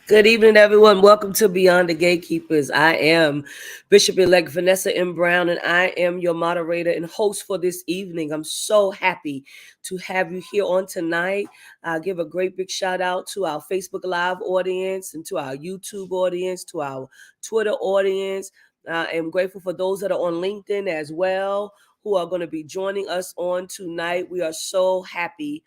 Good evening, everyone. Welcome to Beyond the Gatekeepers. I am Bishop-Elect Vanessa M. Brown, and I am your moderator and host for this evening. I'm so happy to have you here on tonight. I'll give a great big shout out to our Facebook Live audience and to our YouTube audience, to our Twitter audience. I'm grateful for those that are on LinkedIn as well, who are going to be joining us on tonight. We are so happy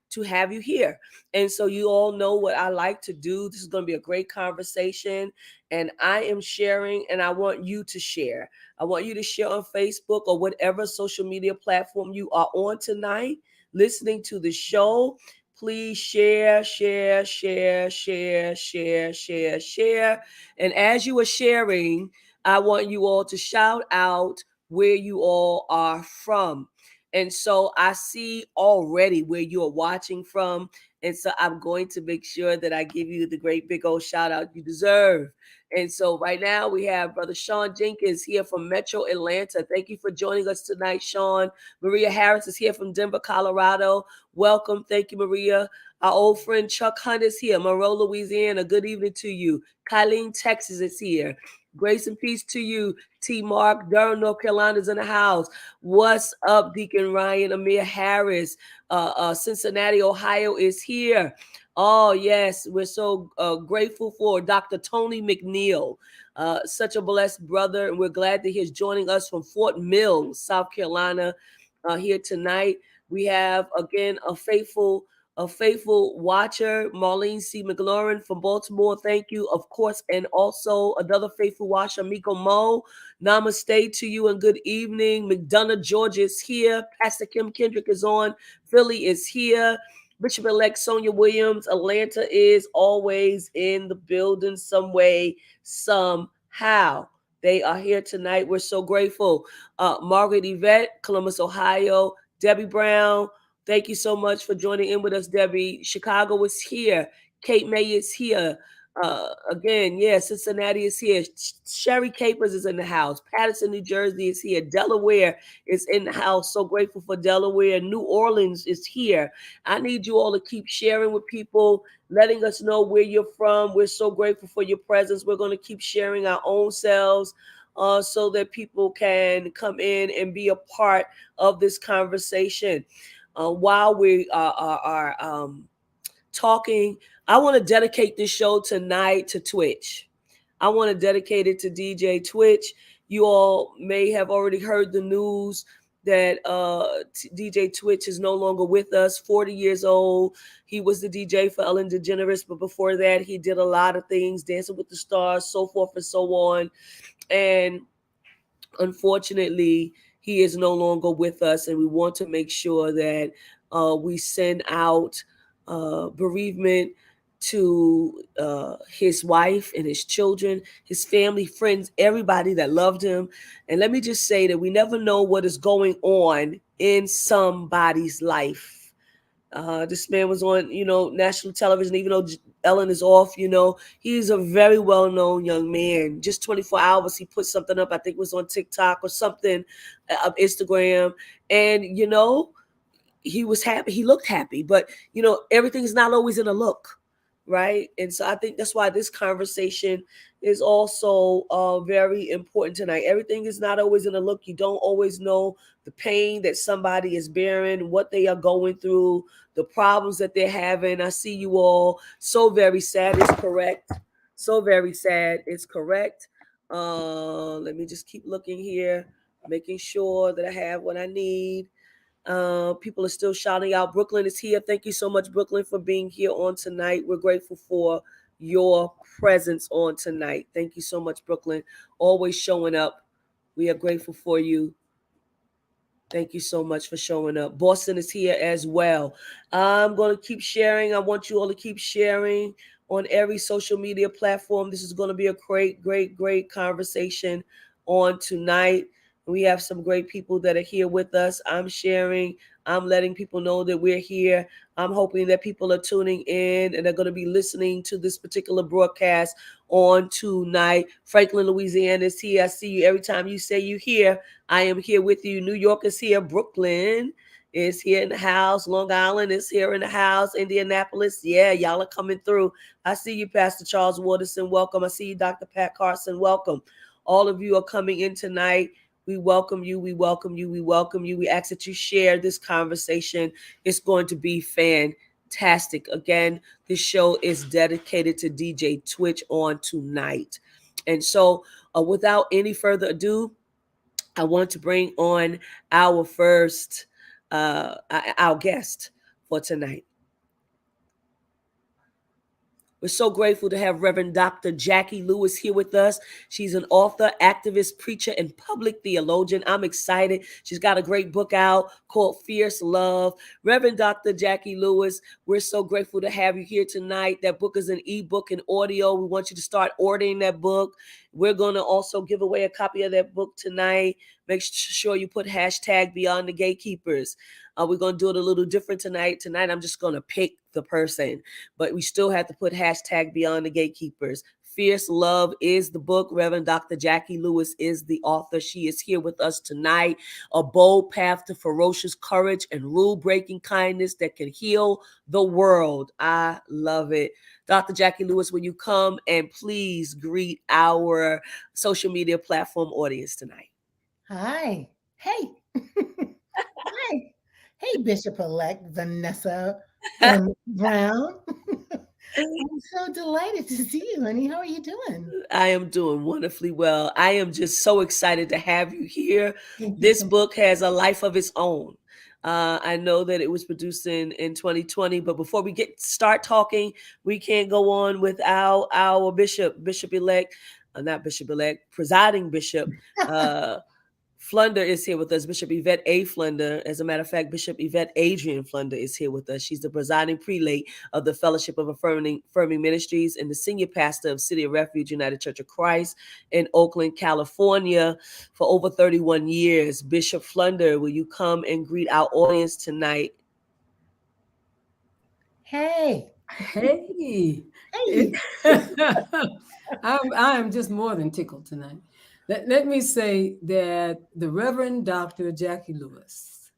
to have you here. And so you all know what I like to do. This is going to be a great conversation, and I am sharing, and I want you to share. I want you to share on Facebook or whatever social media platform you are on tonight, listening to the show. Please share. And as you are sharing, I want you all to shout out where you all are from. And so I see already where you are watching from. And so I'm going to make sure that I give you the great big old shout out you deserve. And so right now we have Brother Sean Jenkins here from Metro Atlanta. Thank you for joining us tonight, Sean. Maria Harris is here from Denver, Colorado. Welcome. Thank you, Maria. Our old friend Chuck Hunt is here. Monroe, Louisiana. Good evening to you. Kylene, Texas is here. Grace and peace to you. T. Mark, Durham, North Carolina is in the house. What's up, Deacon Ryan? Amir Harris, Cincinnati, Ohio is here. Oh, yes. We're so grateful for Dr. Tony McNeil, such a blessed brother. And we're glad that he's joining us from Fort Mill, South Carolina, here tonight. We have, again, a faithful watcher, Marlene C. McLaurin from Baltimore. Thank you, of course. And also another faithful watcher, Miko Mo. Namaste to you and good evening. McDonough, Georgia is here. Pastor Kim Kendrick is on. Philly is here. Bishop-Elect Sonia Williams. Atlanta is always in the building some way, somehow. They are here tonight. We're so grateful. Margaret Yvette, Columbus, Ohio. Debbie Brown, thank you so much for joining in with us, Debbie. Chicago is here. Kate May is here. Again, yeah, Cincinnati is here. Sherry Capers is in the house. Patterson, New Jersey is here. Delaware is in the house. So grateful for Delaware. New Orleans is here. I need you all to keep sharing with people, letting us know where you're from. We're so grateful for your presence. We're going to keep sharing our own selves so that people can come in and be a part of this conversation. While we are talking, I want to dedicate this show tonight to Twitch. I want to dedicate it to DJ Twitch. You all may have already heard the news that DJ Twitch is no longer with us, 40 years old. He was the DJ for Ellen DeGeneres, but before that, he did a lot of things, Dancing with the Stars, so forth and so on. And unfortunately, he is no longer with us, and we want to make sure that we send out bereavement to his wife and his children, his family, friends, everybody that loved him. And let me just say that we never know what is going on in somebody's life. This man was on, national television, even though Ellen is off, he's a very well-known young man. Just 24 hours, he put something up, I think it was on TikTok or something, Instagram. And, he was happy. He looked happy, but, everything is not always in a look. Right. And so I think that's why this conversation is also very important tonight. Everything is not always in a look. You don't always know the pain that somebody is bearing, what they are going through, the problems that they're having. I see you all. So very sad. It's correct. So very sad. It's correct. Let me just keep looking here, making sure that I have what I need. People are still shouting out. Brooklyn is here. Thank you so much, Brooklyn, for being here on tonight. We're grateful for your presence on tonight. Thank you so much, Brooklyn. Always showing up. We are grateful for you. Thank you so much for showing up. Boston is here as well. I'm going to keep sharing. I want you all to keep sharing on every social media platform. This is going to be a great, great, great conversation on tonight. We have some great people that are here with us. I'm sharing. I'm letting people know that we're here. I'm hoping that people are tuning in and are going to be listening to this particular broadcast on tonight. Franklin, Louisiana is here. I see you every time you say you here. I am here with you. New York is here. Brooklyn is here in the house. Long Island is here in the house. Indianapolis, yeah, y'all are coming through. I see you, Pastor Charles Waterson. Welcome. I see you, Dr. Pat Carson. Welcome. All of you are coming in tonight. We welcome you. We welcome you. We welcome you. We ask that you share this conversation. It's going to be fantastic. Again, this show is dedicated to DJ Twitch on tonight. And so without any further ado, I want to bring on our first, our guest for tonight. We're so grateful to have Reverend Dr. Jacqui Lewis here with us. She's an author, activist, preacher, and public theologian. I'm excited. She's got a great book out called Fierce Love. Reverend Dr. Jacqui Lewis, we're so grateful to have you here tonight. That book is an ebook and audio. We want you to start ordering that book. We're going to also give away a copy of that book tonight. Make sure you put hashtag Beyond the Gatekeepers. We're going to do it a little different tonight. Tonight, I'm just going to pick the person, but we still have to put hashtag Beyond the Gatekeepers. Fierce Love is the book. Reverend Dr. Jacqui Lewis is the author. She is here with us tonight. A bold path to ferocious courage and rule-breaking kindness that can heal the world. I love it. Dr. Jacqui Lewis, will you come and please greet our social media platform audience tonight? Hi. Hey. Hi. Hey, Bishop-Elect Vanessa M. Brown. I'm so delighted to see you, honey. How are you doing? I am doing wonderfully well. I am just so excited to have you here. Thank you This so much. book has a life of its own. I know that it was produced in 2020, but before we start talking, we can't go on without our Bishop-Elect, not Bishop-Elect, presiding Bishop, Flunder is here with us, Bishop Yvette A. Flunder. As a matter of fact, Bishop Yvette Adrian Flunder is here with us. She's the presiding prelate of the Fellowship of Affirming Ministries and the senior pastor of City of Refuge United Church of Christ in Oakland, California for over 31 years. Bishop Flunder, will you come and greet our audience tonight? Hey. Hey. Hey. I'm just more than tickled tonight. Let me say that the Reverend Dr. Jacqui Lewis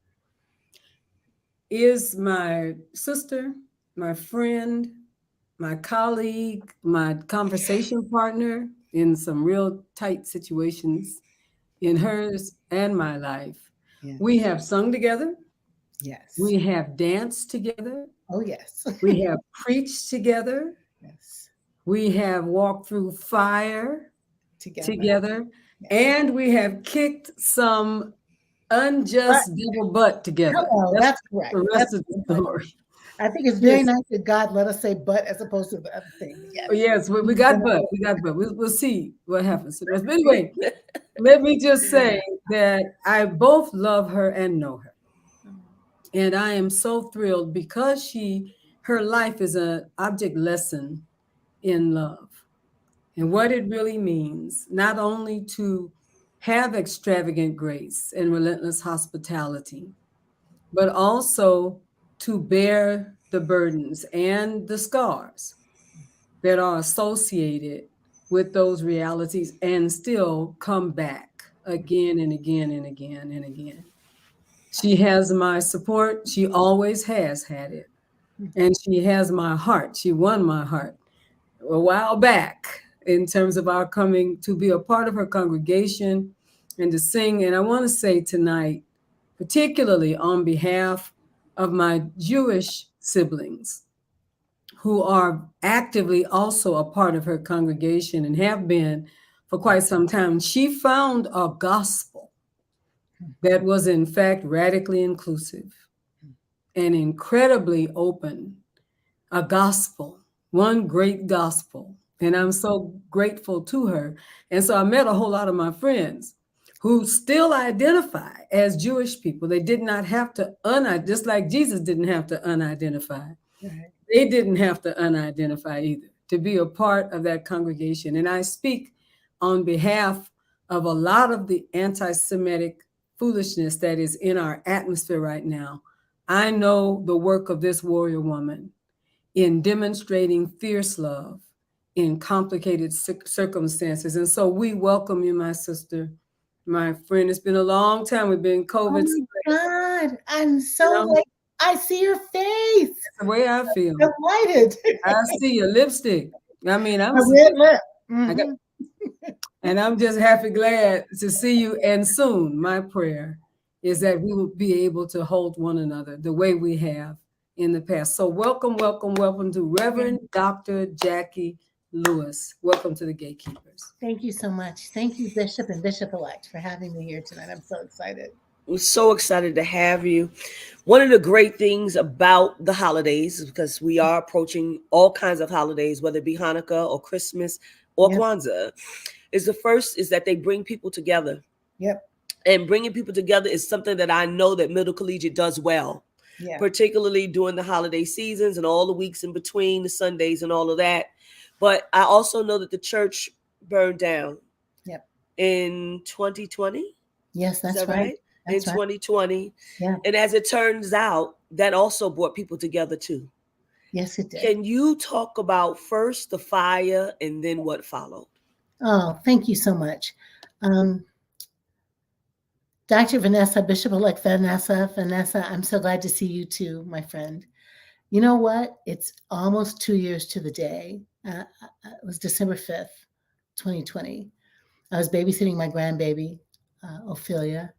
is my sister, my friend, my colleague, my conversation partner in some real tight situations in hers and my life. Yes. We have sung together. Yes. We have danced together. Oh, yes. We have preached together. Yes. We have walked through fire together. Yes. And we have kicked some unjust double butt together. Hello, that's correct. The rest of the story. I think it's very nice that God let us say "but" as opposed to the other thing. Yes, we got butt. We got butt. We'll see what happens. But anyway, let me just say that I both love her and know her. And I am so thrilled because her life is an object lesson in love and what it really means, not only to have extravagant grace and relentless hospitality, but also to bear the burdens and the scars that are associated with those realities and still come back again and again and again and again. She has my support. She always has had it. And she has my heart. She won my heart a while back in terms of our coming to be a part of her congregation and to sing. And I want to say tonight, particularly on behalf of my Jewish siblings who are actively also a part of her congregation and have been for quite some time, she found a gospel that was in fact radically inclusive and incredibly open, a gospel, one great gospel. And I'm so grateful to her. And so I met a whole lot of my friends who still identify as Jewish people. They did not have to, just like Jesus didn't have to unidentify. Right. They didn't have to unidentify either to be a part of that congregation. And I speak on behalf of a lot of the anti-Semitic foolishness that is in our atmosphere right now. I know the work of this warrior woman in demonstrating fierce love in complicated circumstances. And so we welcome you, my sister, my friend. It's been a long time. We've been COVID. Oh my God, I'm so like, I see your face. That's the way I feel. Delighted. I see your lipstick. I mean, I'm a red lip. Mm-hmm. And I'm just happy, glad to see you. And soon, my prayer is that we will be able to hold one another the way we have in the past. So welcome, welcome, welcome to Reverend Dr. Jacqui Lewis. Welcome to the Gatekeepers. Thank you so much. Thank you, Bishop and Bishop-Elect, for having me here tonight. I'm so excited. We're so excited to have you. One of the great things about the holidays, because we are approaching all kinds of holidays, whether it be Hanukkah or Christmas or Kwanzaa, is the first is that they bring people together. Yep. And bringing people together is something that I know that Middle Collegiate does well, particularly during the holiday seasons and all the weeks in between, the Sundays and all of that. But I also know that the church burned down in 2020. Yes, that's right. In 2020. Yeah. And as it turns out, that also brought people together too. Yes, it did. Can you talk about first the fire and then what followed? Oh, thank you so much. Dr. Vanessa, Bishop-Elect Vanessa, I'm so glad to see you too, my friend. You know what? It's almost 2 years to the day. It was December 5th, 2020. I was babysitting my grandbaby, Ophelia,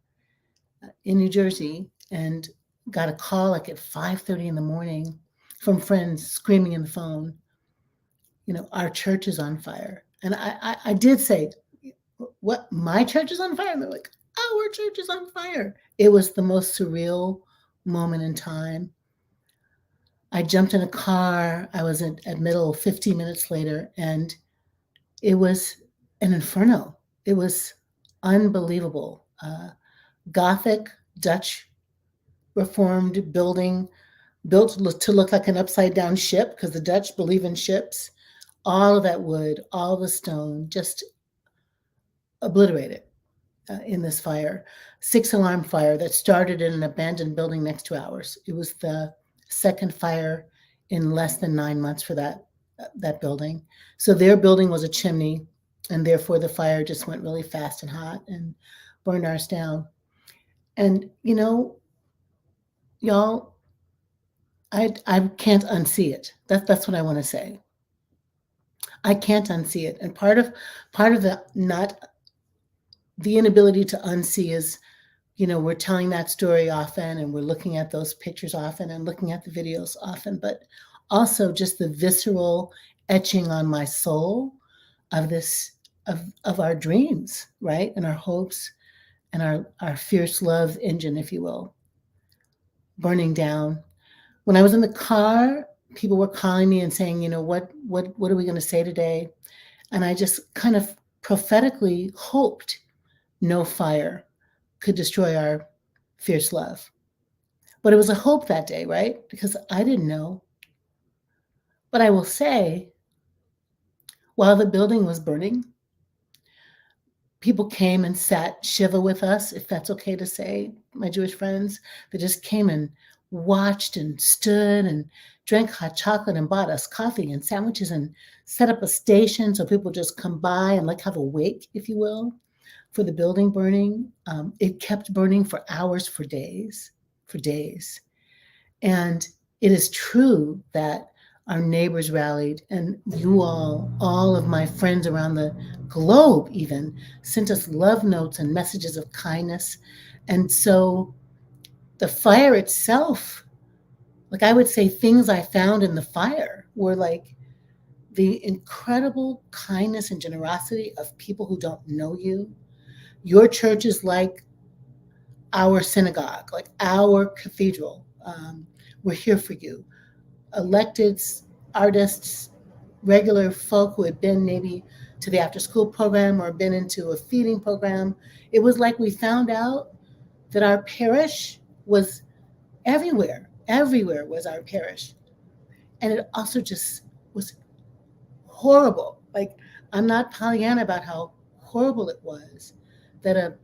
in New Jersey, and got a call like at 5:30 in the morning from friends screaming in the phone, you know, our church is on fire. And I did say, what, my church is on fire? And they're like, our church is on fire. It was the most surreal moment in time. I jumped in a car. I was at Middle 15 minutes later, and it was an inferno. It was unbelievable. Gothic Dutch Reformed building built to look like an upside down ship because the Dutch believe in ships. All of that wood, all the stone, just obliterated in this fire. 6-alarm fire that started in an abandoned building next to ours. It was the second fire in less than 9 months for that building. So their building was a chimney, and therefore the fire just went really fast and hot and burned ours down. And y'all, I can't unsee it. That's what I want to say. I can't unsee it. And part of the inability to unsee is, we're telling that story often, and we're looking at those pictures often and looking at the videos often, but also just the visceral etching on my soul of this, of our dreams, right? And our hopes and our fierce love engine, if you will, burning down. When I was in the car, people were calling me and saying, what are we going to say today? And I just kind of prophetically hoped no fire could destroy our fierce love. But it was a hope that day, right? Because I didn't know. But I will say, while the building was burning, people came and sat Shiva with us, if that's okay to say, my Jewish friends. They just came and watched and stood and drank hot chocolate and bought us coffee and sandwiches and set up a station so people just come by and have a wake, if you will, for the building burning. It kept burning for hours, for days. And it is true that our neighbors rallied, and you all of my friends around the globe even, sent us love notes and messages of kindness. And so the fire itself, I would say things I found in the fire were the incredible kindness and generosity of people who don't know you. Your church is like our synagogue, like our cathedral. We're here for you. Electeds, artists, regular folk who had been maybe to the after school program or been into a feeding program. It was like we found out that our parish was everywhere. Everywhere was our parish. And it also just was horrible. I'm not Pollyanna about how horrible it was that an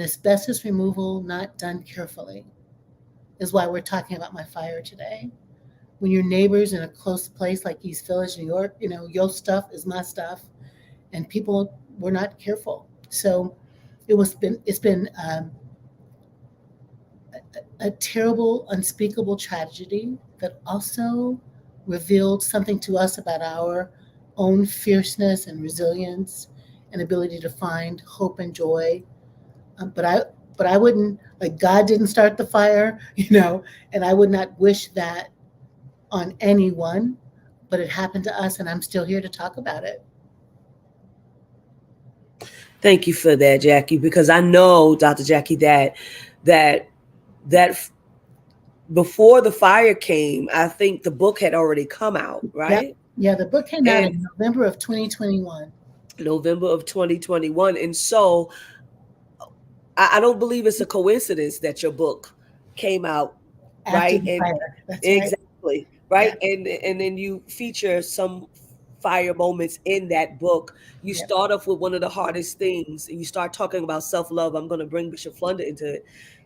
asbestos removal not done carefully is why we're talking about my fire today. When your neighbors in a close place like East Village, New York, your stuff is my stuff, and people were not careful. So it's been a terrible, unspeakable tragedy that also revealed something to us about our own fierceness and resilience and ability to find hope and joy. But I wouldn't, God didn't start the fire, and I would not wish that on anyone, but it happened to us, and I'm still here to talk about it. Thank you for that, Jacqui, because I know, Dr. Jacqui, that before the fire came, I think the book had already come out, right? Yeah, the book came out in November of 2021. November of 2021. And so I don't believe it's a coincidence that your book came out After right. the And fire. That's exactly right. Yeah. And then you feature some fire moments in that book. You Yep. start off with one of the hardest things, and you start talking about self-love. I'm going to bring Bishop Flunder into it.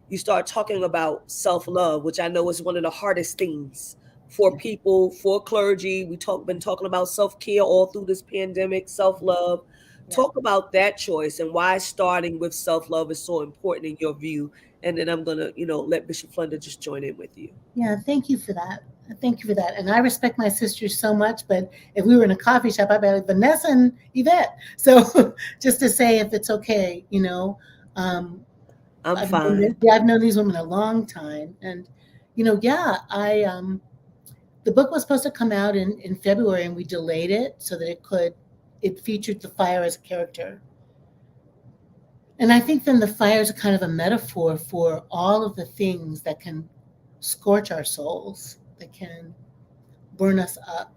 You start talking about self-love, which I know is one of the hardest things for people, for clergy. Been talking about self-care all through this pandemic, self-love. Yeah. Talk about that choice and why starting with self-love is so important in your view. And then I'm gonna, let Bishop Flunder just join in with you. Yeah, thank you for that. Thank you for that. And I respect my sisters so much, but if we were in a coffee shop, I'd be like Vanessa and Yvette. So just to say, if it's okay, I'm I've fine. I've known these women a long time. And, the book was supposed to come out in February, and we delayed it so that it featured the fire as a character. And I think then the fire is kind of a metaphor for all of the things that can scorch our souls, that can burn us up.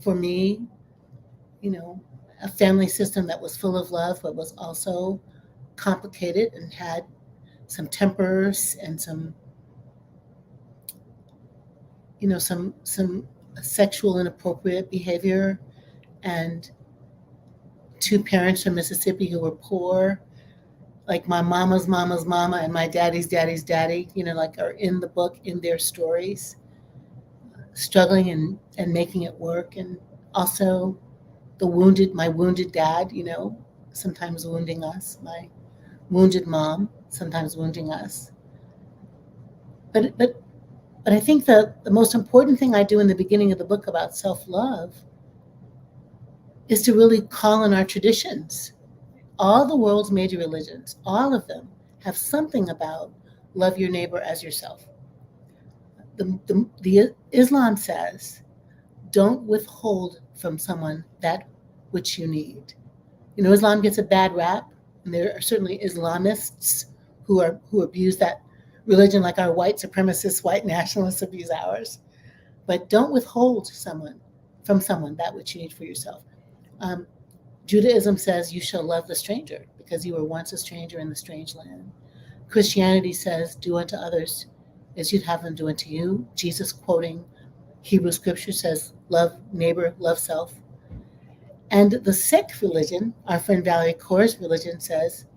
For me, a family system that was full of love, but was also complicated and had some tempers and some, some sexual inappropriate behavior, and two parents from Mississippi who were poor, like my mama's mama's mama and my daddy's daddy's daddy, like are in the book in their stories, struggling and making it work. And also my wounded dad, sometimes wounding us, my wounded mom, sometimes wounding us. But I think the most important thing I do in the beginning of the book about self-love is to really call in our traditions. All the world's major religions, all of them, have something about love your neighbor as yourself. The Islam says, don't withhold from someone that which you need. Islam gets a bad rap, and there are certainly Islamists who abuse that religion like our white supremacists, white nationalists abuse ours. But don't withhold from someone that which you need for yourself. Judaism says you shall love the stranger because you were once a stranger in the strange land. Christianity says do unto others as you'd have them do unto you. Jesus, quoting Hebrew scripture, says love neighbor, love self. And the Sikh religion, our friend Valerie Kaur's religion, says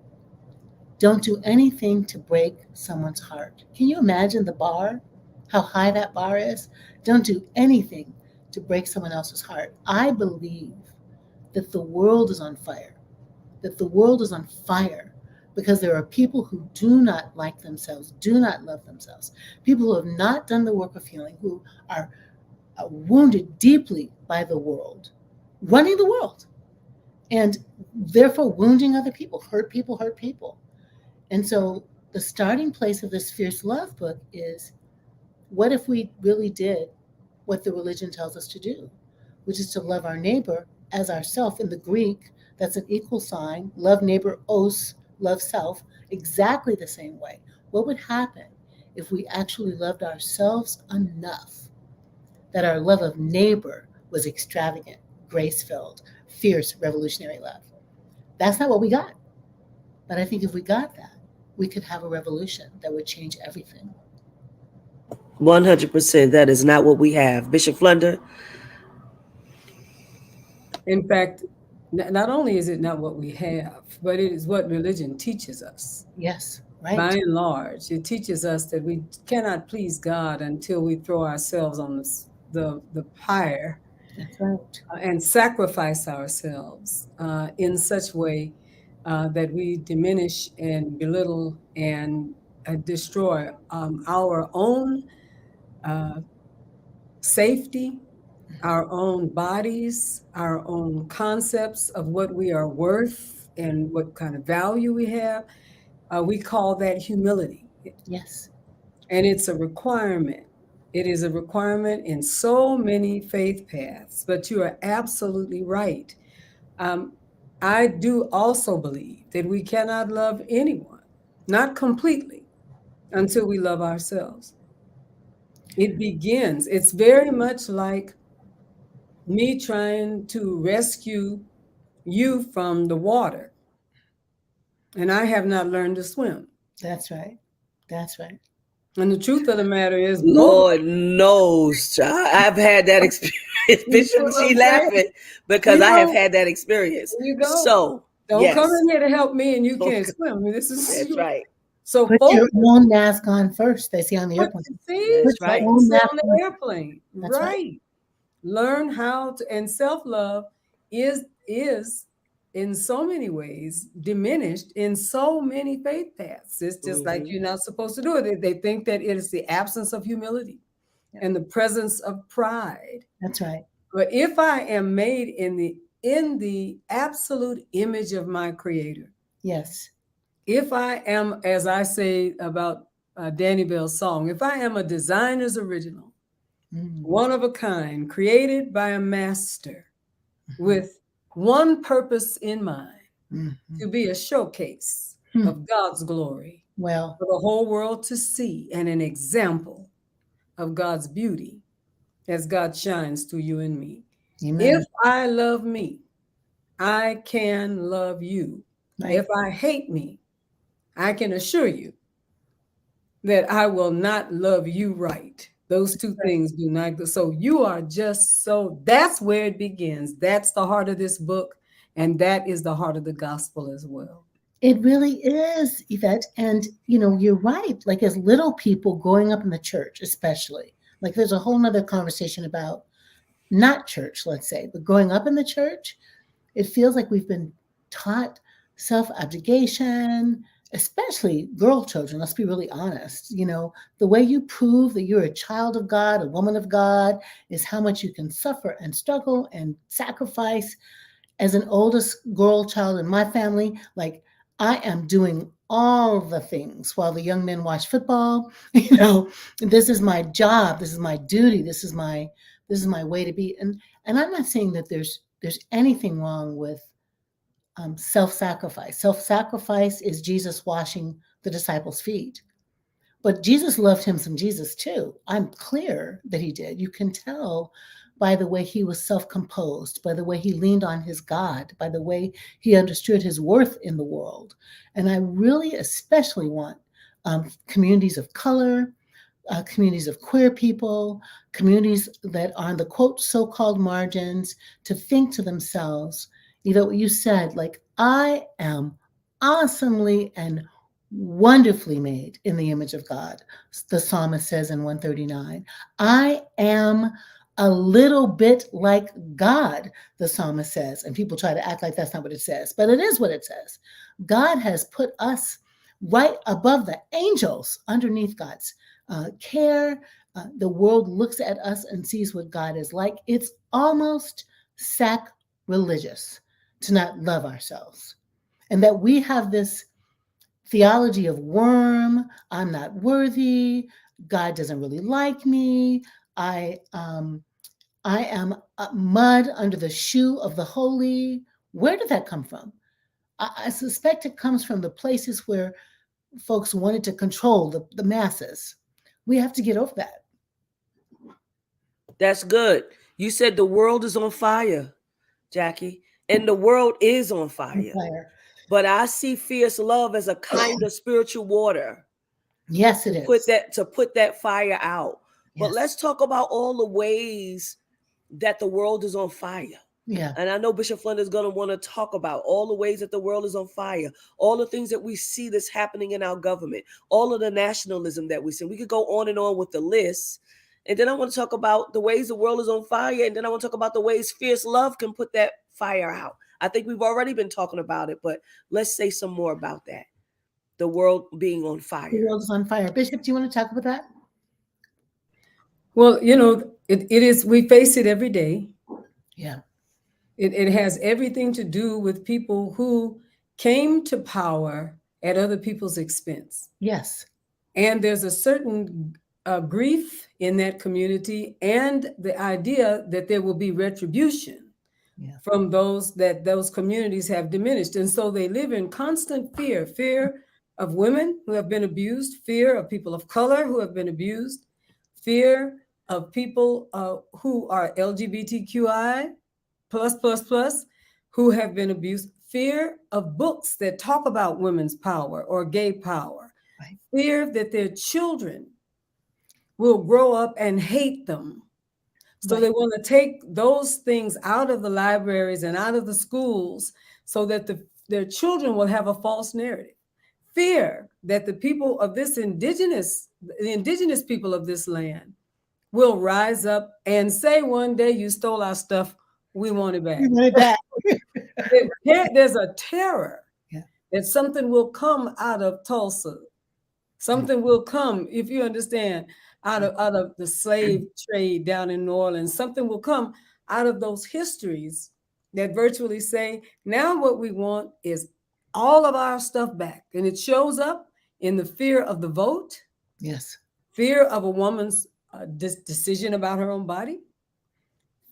don't do anything to break someone's heart. Can you imagine the bar? How high that bar is? Don't do anything to break someone else's heart. I believe that the world is on fire, because there are people who do not like themselves, do not love themselves, people who have not done the work of healing, who are wounded deeply by the world, running the world, and therefore wounding other people, hurt people. And so the starting place of this Fierce Love book is, what if we really did what the religion tells us to do, which is to love our neighbor as ourself. In the Greek, that's an equal sign, love neighbor, os, love self, exactly the same way. What would happen if we actually loved ourselves enough that our love of neighbor was extravagant, grace-filled, fierce, revolutionary love? That's not what we got. But I think if we got that, we could have a revolution that would change everything. 100%. That is not what we have. Bishop Flunder? In fact, not only is it not what we have, but it is what religion teaches us. Yes, right. By and large, it teaches us that we cannot please God until we throw ourselves on the pyre. That's right. And sacrifice ourselves in such way that we diminish and belittle and destroy our own safety, our own bodies, our own concepts of what we are worth and what kind of value we have. We call that humility. Yes. And it's a requirement. It is a requirement in so many faith paths, but you are absolutely right. I do also believe that we cannot love anyone, not completely, until we love ourselves. It begins, it's very much like me trying to rescue you from the water, and I have not learned to swim. That's right. That's right. And the truth of the matter is, Lord knows, I've had that experience. Bishop, she laughing because I have had that experience. There you go. So don't yes. come in here to help me and you can't swim. I mean, this is That's right. So put your own mask on first. They see on the airplane. That's right. On the airplane. That's right. Learn how to, and self-love is in so many ways diminished in so many faith paths. It's just like you're not supposed to do it. They think that it is the absence of humility and the presence of pride. That's right. But if I am made in the absolute image of my Creator, yes. If I am, as I say about Danny Bell's song, if I am a designer's original, one of a kind, created by a master with one purpose in mind, to be a showcase of God's glory for the whole world to see, and an example of God's beauty as God shines through you and me. Amen. If I love me, I can love you. Right. If I hate me, I can assure you that I will not love you right. Those two things do not go. So you are just so, that's where it begins. That's the heart of this book. And that is the heart of the gospel as well. It really is, Yvette. And, you're right. Like, as little people growing up in the church, especially, like, there's a whole nother conversation about not church, let's say, but growing up in the church, it feels like we've been taught self-abnegation, especially girl children. Let's be really honest. The way you prove that you're a child of God, a woman of God, is how much you can suffer and struggle and sacrifice. As an oldest girl child in my family, like, I am doing all the things while the young men watch football. This is my job. This is my duty. This is my way to be. And I'm not saying that there's anything wrong with self-sacrifice. Self-sacrifice is Jesus washing the disciples' feet. But Jesus loved him some Jesus too. I'm clear that he did. You can tell by the way he was self-composed, by the way he leaned on his God, by the way he understood his worth in the world. And I really especially want communities of color, communities of queer people, communities that are on the quote so-called margins to think to themselves, what you said, like, I am awesomely and wonderfully made in the image of God. The psalmist says in 139, I am a little bit like God, the psalmist says. And people try to act like that's not what it says, but it is what it says. God has put us right above the angels, underneath God's care. The world looks at us and sees what God is like. It's almost sacrilegious to not love ourselves. And that we have this theology of worm, I'm not worthy, God doesn't really like me, I am mud under the shoe of the holy. Where did that come from? I suspect it comes from the places where folks wanted to control the masses. We have to get over that. That's good. You said the world is on fire, Jacqui, and the world is on fire. But I see fierce love as a kind of spiritual water. Yes, it is. To put that fire out. Yes. But let's talk about all the ways that the world is on fire. Yeah. And I know Bishop Flunder is going to want to talk about all the ways that the world is on fire, all the things that we see that's happening in our government, all of the nationalism that we see. We could go on and on with the list. And then I want to talk about the ways the world is on fire. And then I want to talk about the ways fierce love can put that fire out. I think we've already been talking about it, but let's say some more about that. The world being on fire. The world is on fire. Bishop, do you want to talk about that? Well, it is, we face it every day. Yeah. It has everything to do with people who came to power at other people's expense. Yes. And there's a certain grief in that community and the idea that there will be retribution from those communities have diminished. And so they live in constant fear of women who have been abused, fear of people of color who have been abused, fear of people who are LGBTQI plus who have been abused, fear of books that talk about women's power or gay power, right. Fear that their children will grow up and hate them. So they want to take those things out of the libraries and out of the schools so that their children will have a false narrative. Fear that the people of the indigenous people of this land will rise up and say one day, you stole our stuff, we want it back. We want it back. There's a terror that something will come out of Tulsa. Something will come, if you understand, out of the slave trade down in New Orleans. Something will come out of those histories that virtually say, now what we want is all of our stuff back. And it shows up in the fear of the vote. Yes. Fear of a woman's decision about her own body.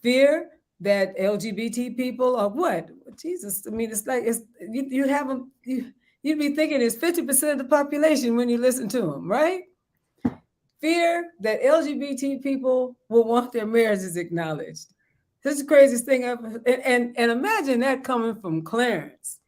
Fear that LGBT people are what? Jesus, I mean, it's like you'd be thinking it's 50% of the population when you listen to them, right? Fear that LGBT people will want their marriages acknowledged. This is the craziest thing ever. And imagine that coming from Clarence,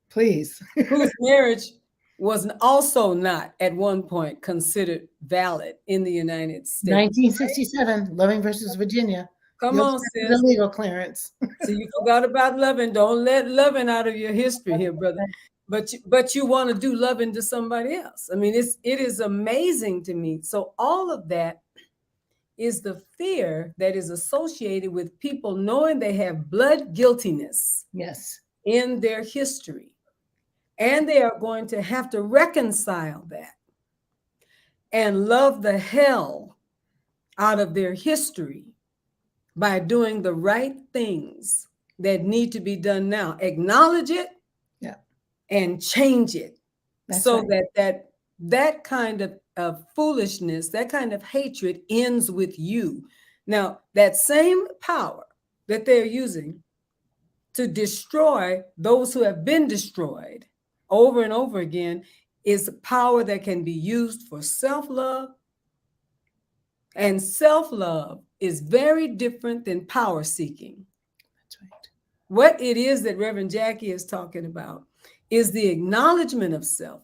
Please. whose marriage was also not at one point considered valid in the United States. 1967, Loving versus Virginia. Come You'll on, check the sis. legal clearance. So you forgot about Loving. Don't let Loving out of your history here, brother. But you want to do Loving to somebody else. I mean, it is amazing to me. So all of that is the fear that is associated with people knowing they have blood guiltiness Yes. in their history. And they are going to have to reconcile that and love the hell out of their history by doing the right things that need to be done now. Acknowledge it, yeah, and change it. That's so right. that kind of foolishness, that kind of hatred ends with you. Now, that same power that they're using to destroy those who have been destroyed over and over again is power that can be used for self-love. And self-love is very different than power seeking. That's right. What it is that Reverend Jacqui is talking about is the acknowledgement of self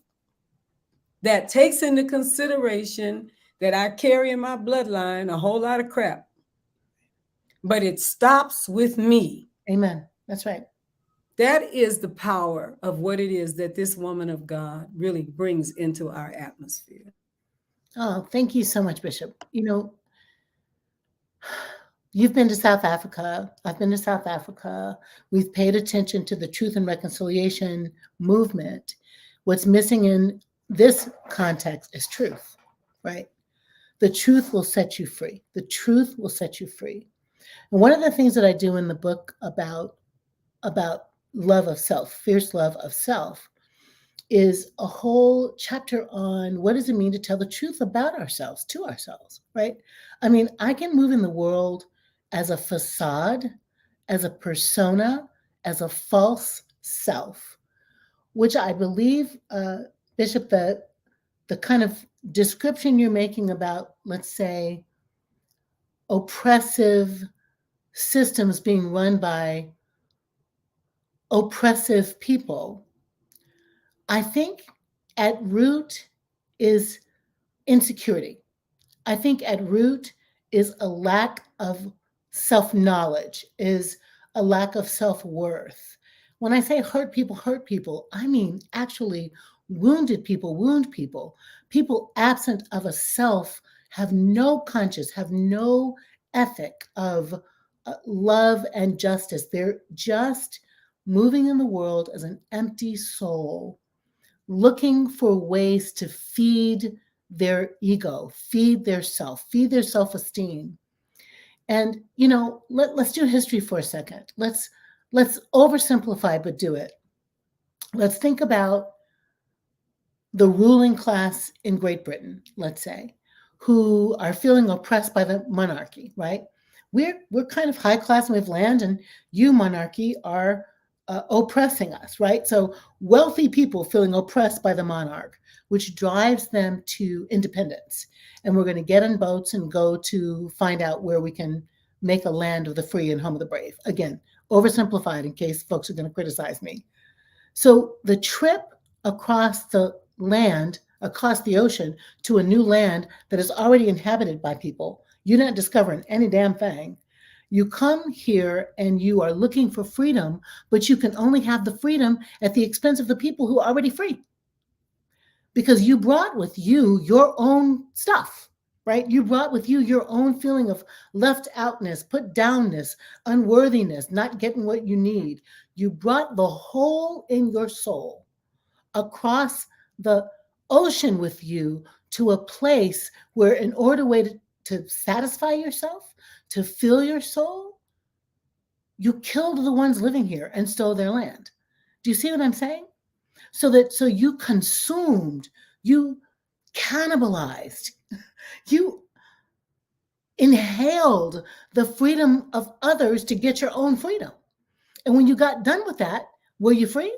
that takes into consideration that I carry in my bloodline a whole lot of crap, but it stops with me. Amen. That's right. That is the power of what it is that this woman of God really brings into our atmosphere. Oh, thank you so much, Bishop. You know, you've been to South Africa. I've been to South Africa. We've paid attention to the Truth and Reconciliation movement. What's missing in this context is truth, right? The truth will set you free. The truth will set you free. And one of the things that I do in the book about love of self, fierce love of self, is a whole chapter on what does it mean to tell the truth about ourselves to ourselves, right? I mean, I can move in the world as a facade, as a persona, as a false self, which I believe, Bishop, the kind of description you're making about, let's say, oppressive systems being run by oppressive people, I think at root is insecurity. I think at root is a lack of self-knowledge, is a lack of self-worth. When I say hurt people, I mean actually wounded people wound people. People absent of a self have no conscience, have no ethic of love and justice. They're just moving in the world as an empty soul, looking for ways to feed their ego, feed their self, feed their self-esteem. And, you know, let's do history for a second. Let's oversimplify, but do it. Let's think about the ruling class in Great Britain, let's say, who are feeling oppressed by the monarchy, right? We're kind of high class and we have land, and you, monarchy, are oppressing us, right? So wealthy people feeling oppressed by the monarch, which drives them to independence. And we're going to get in boats and go to find out where we can make a land of the free and home of the brave. Again, oversimplified in case folks are going to criticize me. So the trip across the land, across the ocean to a new land that is already inhabited by people, you're not discovering any damn thing. You come here and you are looking for freedom, but you can only have the freedom at the expense of the people who are already free. Because you brought with you your own stuff, right? You brought with you your own feeling of left outness, put downness, unworthiness, not getting what you need. You brought the hole in your soul across the ocean with you to a place where, in order to satisfy yourself, to fill your soul, you killed the ones living here and stole their land. Do you see what I'm saying? So you consumed, you cannibalized, you inhaled the freedom of others to get your own freedom. And when you got done with that, were you free?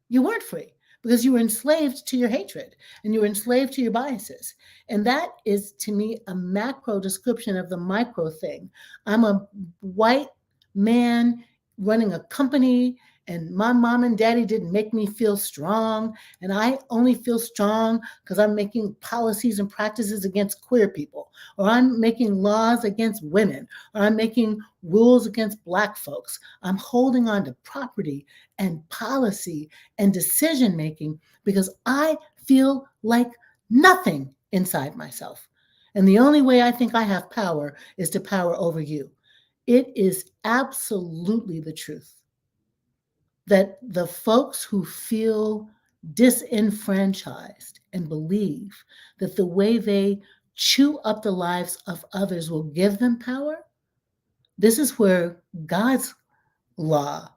You weren't free, because you were enslaved to your hatred and you were enslaved to your biases. And that is, to me, a macro description of the micro thing. I'm a white man running a company, and my mom and daddy didn't make me feel strong. And I only feel strong because I'm making policies and practices against queer people, or I'm making laws against women, or I'm making rules against Black folks. I'm holding on to property and policy and decision making because I feel like nothing inside myself. And the only way I think I have power is to power over you. It is absolutely the truth that the folks who feel disenfranchised and believe that the way they chew up the lives of others will give them power, this is where God's law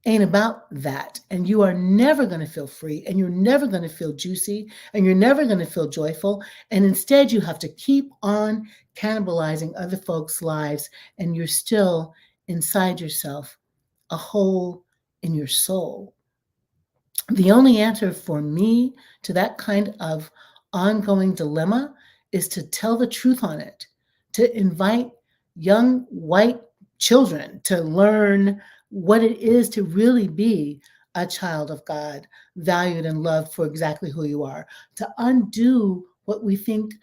ain't about that. And you are never going to feel free, and you're never going to feel juicy, and you're never going to feel joyful. And instead, you have to keep on cannibalizing other folks' lives, and you're still inside yourself a hole in your soul. The only answer for me to that kind of ongoing dilemma is to tell the truth on it, to invite young white children to learn what it is to really be a child of God, valued and loved for exactly who you are, to undo what we think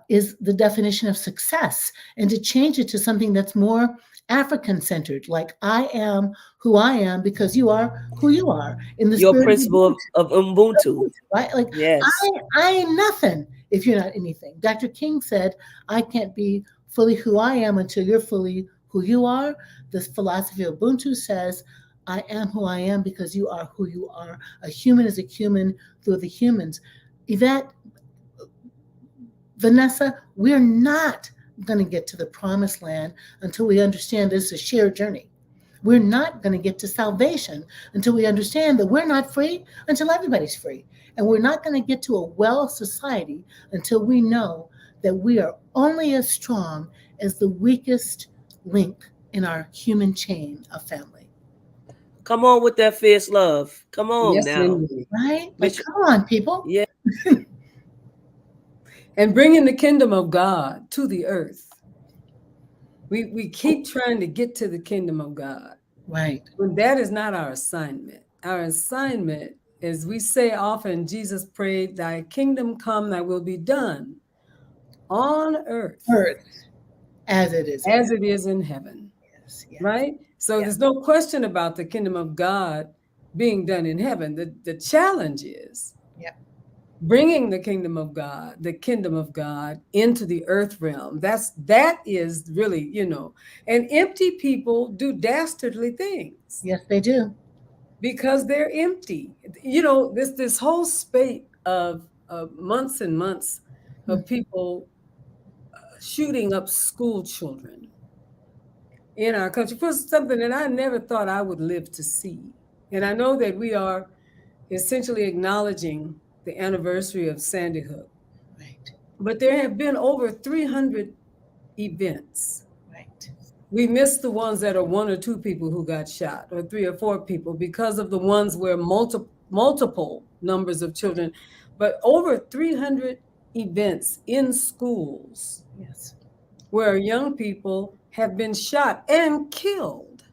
is the definition of success, and to change it to something that's more African centered, like I am who I am because you are who you are in the Your spirit principle of Ubuntu. right? Like Yes. I ain't nothing if you're not anything. Dr. King said, I can't be fully who I am until you're fully who you are. This philosophy of Ubuntu says, I am who I am because you are who you are. A human is a human through the humans. Yvette, Vanessa, we're not going to get to the promised land until we understand this is a shared journey. We're not going to get to salvation until we understand that we're not free until everybody's free. And we're not going to get to a well society until we know that we are only as strong as the weakest link in our human chain of family. Come on with that fierce love. Come on Yes, now. indeed. Right? Like, Bishop- come on, people. Yeah. And bringing the kingdom of God to the earth. We keep trying to get to the kingdom of God. Right. But that is not our assignment. Our assignment, as we say often, Jesus prayed, thy kingdom come, thy will be done on earth. As it is. As it is in heaven. Yes, yes. Right? So Yeah. there's no question about the kingdom of God being done in heaven. The challenge is bringing the kingdom of God into the earth realm. That is really, and empty people do dastardly things. Yes, they do. Because they're empty. This whole spate of months and months of people shooting up school children in our country was something that I never thought I would live to see. And I know that we are essentially acknowledging the anniversary of Sandy Hook. Right. But there have been over 300 events. Right. We missed the ones that are 1 or 2 people who got shot, or 3 or 4 people, because of the ones where multiple numbers of children, but over 300 events in schools. Yes. Where young people have been shot and killed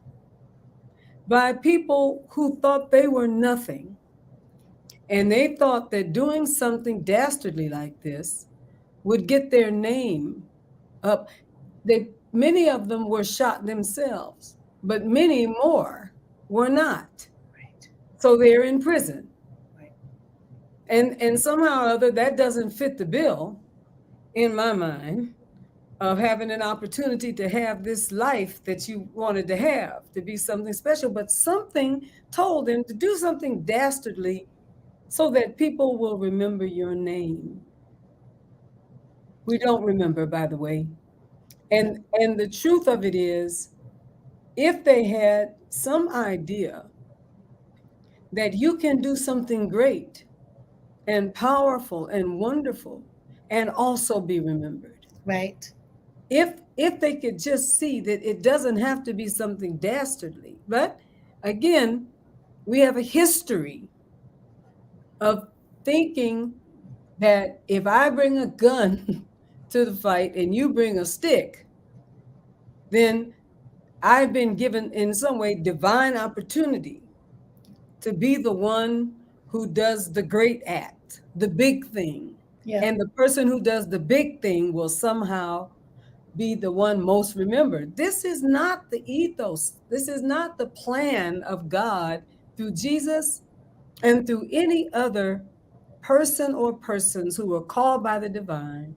by people who thought they were nothing. And they thought that doing something dastardly like this would get their name up. Many of them were shot themselves, but many more were not. Right. So they're in prison. Right. And somehow or other, that doesn't fit the bill, in my mind, of having an opportunity to have this life that you wanted to have, to be something special. But something told them to do something dastardly so that people will remember your name. We don't remember, by the way. And the truth of it is, if they had some idea that you can do something great and powerful and wonderful and also be remembered. Right. If they could just see that it doesn't have to be something dastardly. But again, we have a history of thinking that if I bring a gun to the fight and you bring a stick, then I've been given in some way divine opportunity to be the one who does the great act, the big thing. Yeah. And the person who does the big thing will somehow be the one most remembered. This is not the ethos. This is not the plan of God through Jesus and through any other person or persons who are called by the divine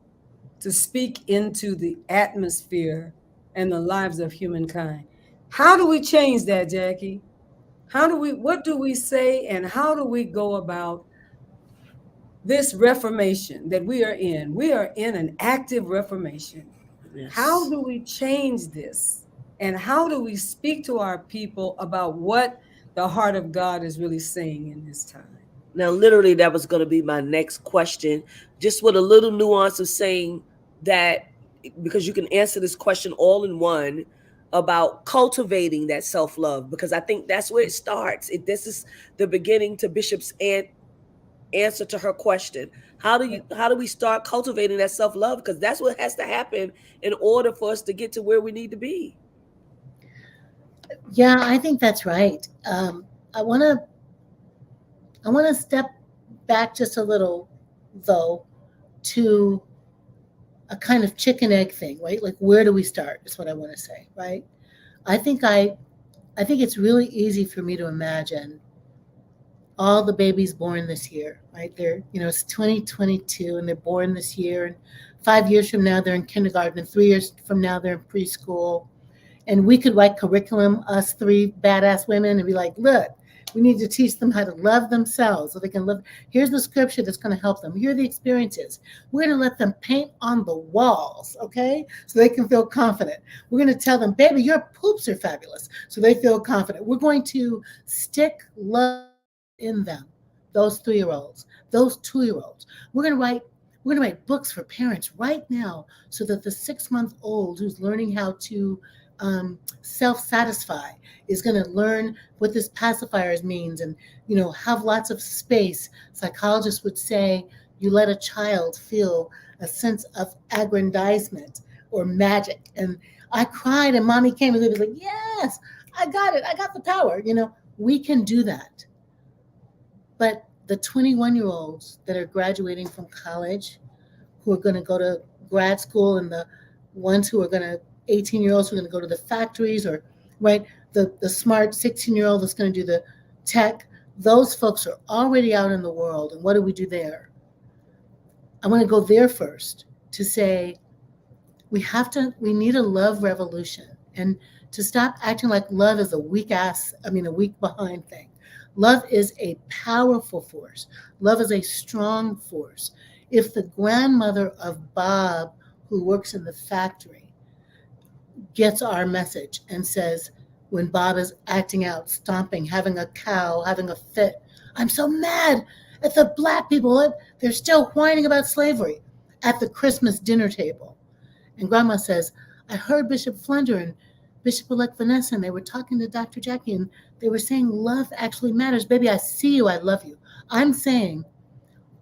to speak into the atmosphere and the lives of humankind. How do we change that, Jacqui? What do we say, and how do we go about this reformation that we are in? We are in an active reformation. Yes. How do we change this? And how do we speak to our people about what the heart of God is really saying in this time? Now, literally, that was going to be my next question, just with a little nuance of saying that, because you can answer this question all in one, about cultivating that self-love, because I think that's where it starts. This is the beginning to Bishop's answer to her question. How do we start cultivating that self-love? Because that's what has to happen in order for us to get to where we need to be. Yeah, I think that's right. I want to step back just a little, though, to a kind of chicken egg thing, right? Like, where do we start? Is what I want to say, right? I think it's really easy for me to imagine all the babies born this year, right? It's 2022 and they're born this year, and 5 years from now they're in kindergarten, and 3 years from now they're in preschool. And we could write curriculum, us three badass women, and be like, look, we need to teach them how to love themselves so they can live. Here's the scripture that's going to help them. Here are the experiences. We're going to let them paint on the walls, okay? So they can feel confident. We're going to tell them, baby, your poops are fabulous. So they feel confident. We're going to stick love in them, those 3-year-olds, those 2-year-olds. We're going to write books for parents right now so that the 6-month-old who's learning how to self-satisfy is going to learn what this pacifiers means, and have lots of space. Psychologists would say you let a child feel a sense of aggrandizement or magic. And I cried, and mommy came and they was like, yes, I got it, I got the power. We can do that. But the 21-year-olds that are graduating from college, who are going to go to grad school, and the ones who are going to 18-year-olds who are going to go to the factories, or right, the smart 16-year-old that's going to do the tech, those folks are already out in the world. And what do we do there? I want to go there first to say we need a love revolution, and to stop acting like love is a weak behind thing. Love is a powerful force. Love is a strong force. If the grandmother of Bob, who works in the factory, gets our message and says, when Bob is acting out, stomping, having a cow, having a fit, I'm so mad at the black people. They're still whining about slavery at the Christmas dinner table. And Grandma says, I heard Bishop Flunder and Bishop-Elect Vanessa, and they were talking to Dr. Jacqui, and they were saying love actually matters. Baby, I see you. I love you. I'm saying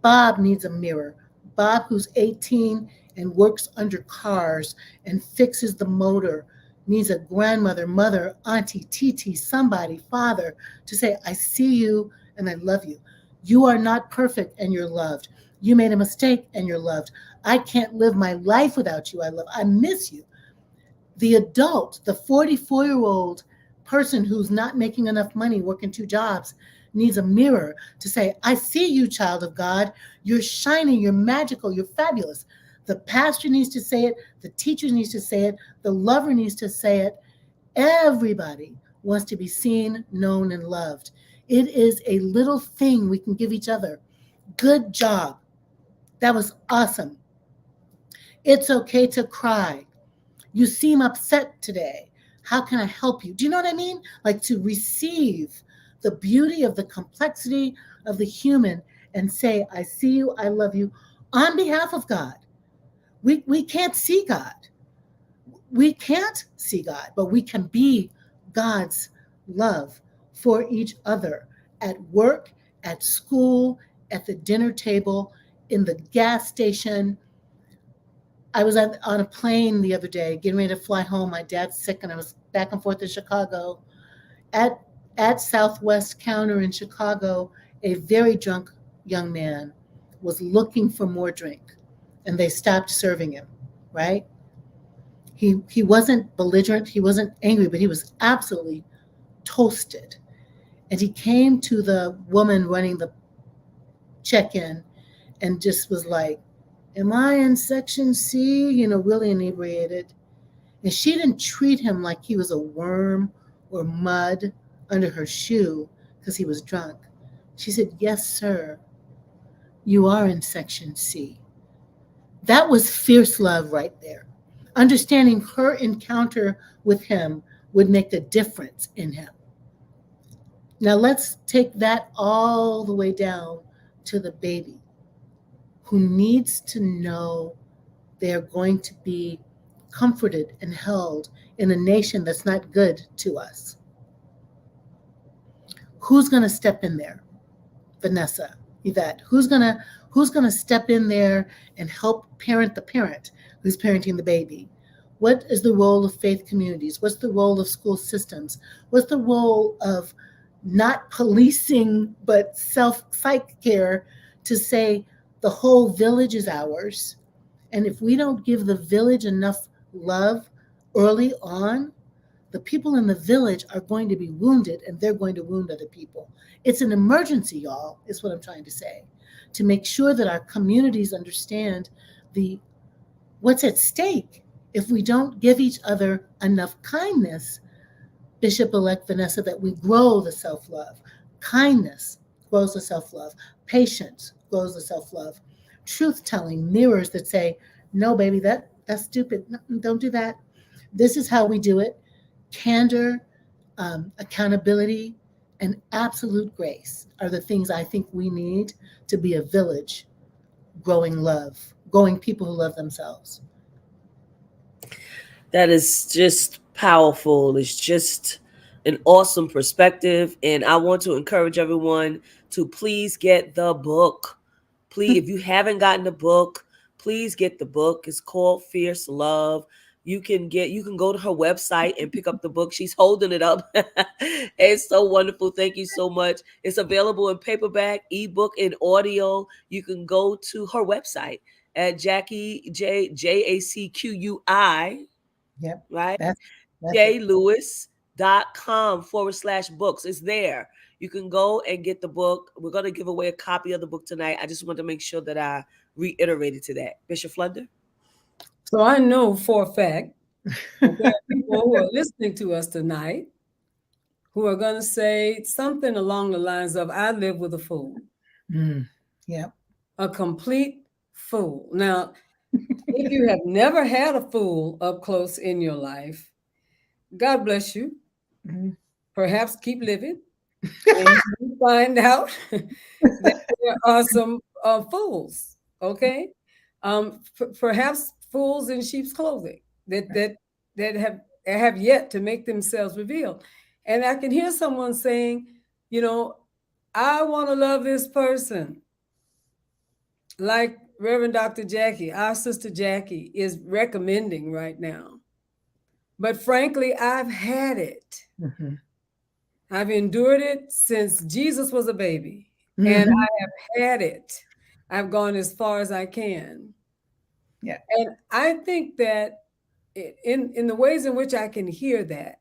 Bob needs a mirror. Bob, who's 18 and works under cars and fixes the motor, needs a grandmother, mother, auntie, TT, somebody, father, to say, I see you and I love you. You are not perfect and you're loved. You made a mistake and you're loved. I can't live my life without you. I miss you. The adult, the 44-year-old person who's not making enough money, working 2 jobs, needs a mirror to say, I see you, child of God. You're shining, you're magical, you're fabulous. The pastor needs to say it. The teacher needs to say it. The lover needs to say it. Everybody wants to be seen, known, and loved. It is a little thing we can give each other. Good job. That was awesome. It's okay to cry. You seem upset today. How can I help you? Do you know what I mean? Like, to receive the beauty of the complexity of the human and say, I see you, I love you, on behalf of God. We can't see God. We can't see God, but we can be God's love for each other at work, at school, at the dinner table, in the gas station. I was on a plane the other day, getting ready to fly home. My dad's sick, and I was back and forth to Chicago. At at Southwest counter in Chicago, a very drunk young man was looking for more drink, and they stopped serving him. Right? He wasn't belligerent, he wasn't angry, but he was absolutely toasted. And he came to the woman running the check-in and just was like, "Am I in section C?" Really inebriated. And she didn't treat him like he was a worm or mud under her shoe because he was drunk. She said, "Yes, sir, you are in section C." That was fierce love right there. Understanding her encounter with him would make a difference in him. Now let's take that all the way down to the baby who needs to know they're going to be comforted and held in a nation that's not good to us. Who's going to step in there? Vanessa, Yvette, who's going to step in there and help parent the parent who's parenting the baby? What is the role of faith communities? What's the role of school systems? What's the role of not policing but self-psych care to say the whole village is ours? And if we don't give the village enough love early on, the people in the village are going to be wounded, and they're going to wound other people. It's an emergency, y'all, is what I'm trying to say, to make sure that our communities understand the what's at stake if we don't give each other enough kindness, Bishop-Elect Vanessa, that we grow the self-love. Kindness grows the self-love. Patience grows the self-love. Truth-telling mirrors that say, "No, baby, that's stupid. No, don't do that. This is how we do it." Candor, accountability, and absolute grace are the things I think we need to be a village growing love, growing people who love themselves. That is just powerful. It's just an awesome perspective. And I want to encourage everyone to please get the book. Please, if you haven't gotten the book, please get the book. It's called Fierce Love. You can go to her website and pick up the book. She's holding it up. It's so wonderful. Thank you so much. It's available in paperback, ebook, and audio. You can go to her website at Jacqui Jacqui, Yep, right? that's it. JLewis.com/books. It's there. You can go and get the book. We're going to give away a copy of the book tonight. I just want to make sure that I reiterated to that. Bishop Flunder? So I know for a fact that there are people who are listening to us tonight who are going to say something along the lines of, "I live with a fool." Yep. A complete fool. Now, if you have never had a fool up close in your life, God bless you. Mhm. Perhaps keep living and you find out that there are some fools, okay? Perhaps fools in sheep's clothing that have yet to make themselves revealed. And I can hear someone saying, "I want to love this person," like Reverend Dr. Jacqui, our sister Jacqui, is recommending right now. But frankly, I've had it. Mhm. I've endured it since Jesus was a baby, and Mhm. I have had it. I've gone as far as I can. Yeah. And I think that in the ways in which I can hear that,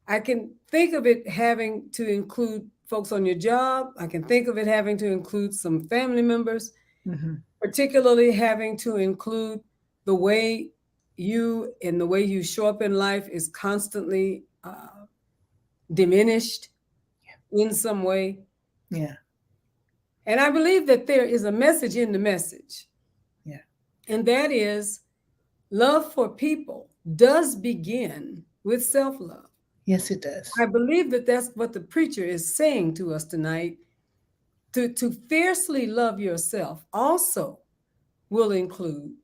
I can think of it having to include folks on your job. I can think of it having to include some family members, Mhm. particularly having to include the way you show up in life is constantly diminished in some way. Yeah. And I believe that there is a message in the message, Yeah. and that is love for people does begin with self-love. Yes, it does. I believe that that's what the preacher is saying to us tonight. To fiercely love yourself also will include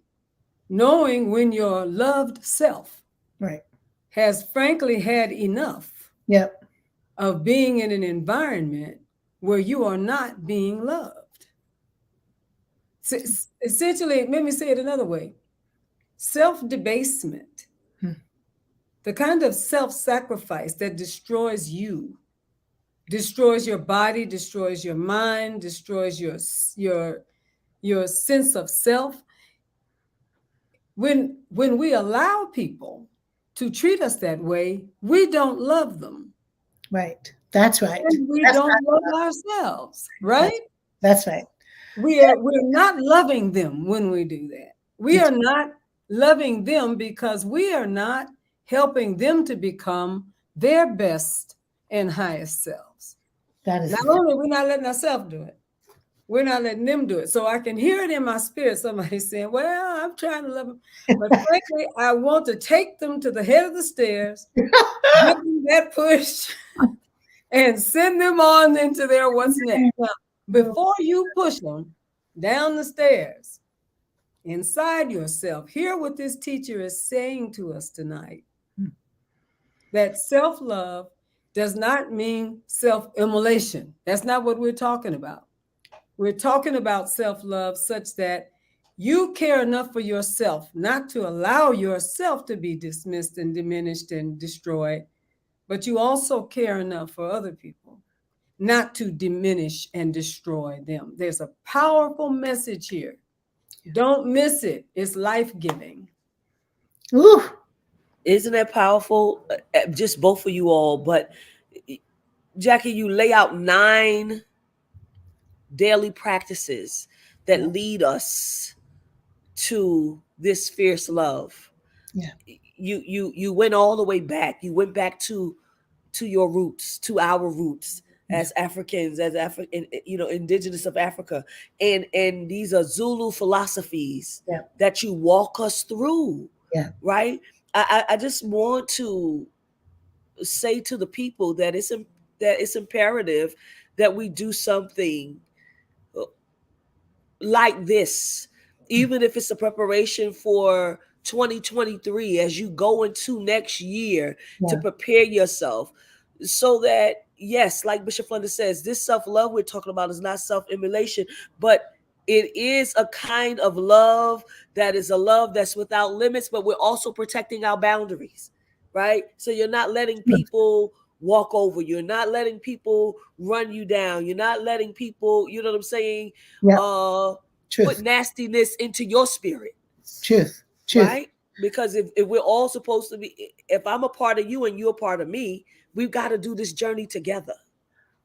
knowing when your loved self Right. has frankly had enough Yep. of being in an environment where you are not being loved. Essentially, let me say it another way. Self-debasement, the kind of self-sacrifice that destroys you, destroys your body, destroys your mind, destroys your sense of self. When we allow people to treat us that way, we don't love them. Right. That's right. And we That's don't not love ourselves, right? That's right. We're not loving them when we do that. We are not loving them because we are not helping them to become their best and highest selves. That is Not only we're not letting ourselves do it, we're not letting them do it. So I can hear it in my spirit, somebody saying, well, I'm trying to love them. But frankly, I want to take them to the head of the stairs, give them that push, and send them on into their what's next. Now, before you push them down the stairs, inside yourself, hear what this teacher is saying to us tonight. That self-love does not mean self-immolation. That's not what we're talking about. We're talking about self-love such that you care enough for yourself not to allow yourself to be dismissed and diminished and destroyed, but you also care enough for other people not to diminish and destroy them. There's a powerful message here. Don't miss it. It's life-giving. Ooh. Isn't that powerful? Just both of you all. But Jacqui, you lay out 9 daily practices that lead us to this fierce love. Yeah. You went all the way back. You went back to your roots, to our roots as Africans, as indigenous of Africa, and these are Zulu philosophies that you walk us through. Yeah. Right. I just want to say to the people that it's imperative that we do something like this, even if it's a preparation for 2023 as you go into next year to prepare yourself so that, yes, like Bishop Flunder says, this self-love we're talking about is not self-immolation, but it is a kind of love that is a love that's without limits, but we're also protecting our boundaries, right? So you're not letting people walk over you. You're not letting people run you down. You're not letting people, you know what I'm saying, put nastiness into your spirit. Truth. Right? Because if we're all supposed to be, if I'm a part of you and you're a part of me, we've got to do this journey together.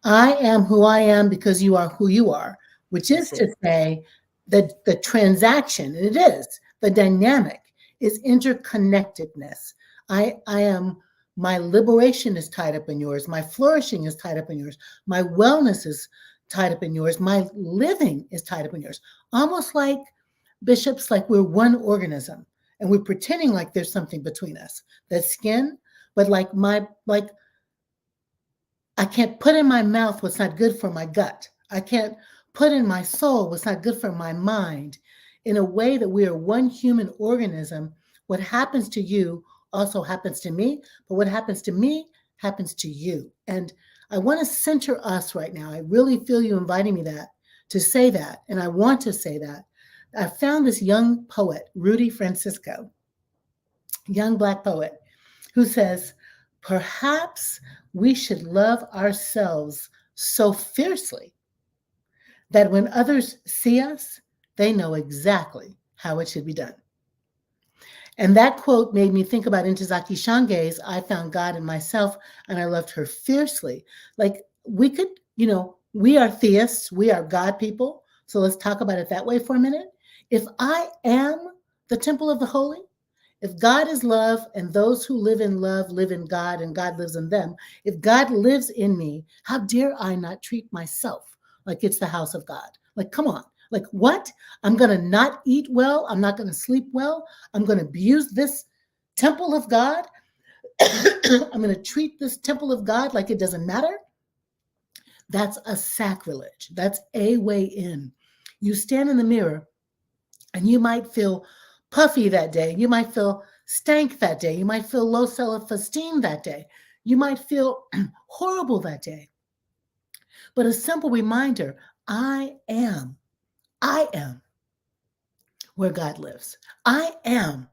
I am who I am because you are who you are, which is to say that the transaction, and it is, the dynamic is interconnectedness. I am, my liberation is tied up in yours. My flourishing is tied up in yours. My wellness is tied up in yours. My living is tied up in yours. Almost like bishops, like we're one organism and we're pretending like there's something between us, that skin, but like I can't put in my mouth what's not good for my gut. I can't put in my soul what's not good for my mind. In a way that we are one human organism, what happens to you also happens to me, but what happens to me happens to you. And I want to center us right now. I really feel you inviting me to say that, and I want to say that. I found this young poet, Rudy Francisco, young Black poet, who says, perhaps we should love ourselves so fiercely that when others see us, they know exactly how it should be done. And that quote made me think about Ntozake Shange's, I found God in myself and I loved her fiercely. Like we could, we are theists, we are God people. So let's talk about it that way for a minute. If I am the temple of the holy, if God is love and those who live in love live in God and God lives in them, if God lives in me, how dare I not treat myself like it's the house of God? Like, come on. Like what? I'm going to not eat well. I'm not going to sleep well. I'm going to abuse this temple of God. I'm going to treat this temple of God like it doesn't matter. That's a sacrilege. That's a way in. You stand in the mirror and you might feel puffy that day. You might feel stank that day. You might feel low self-esteem that day. You might feel horrible that day. But a simple reminder, I am. where God lives. I am.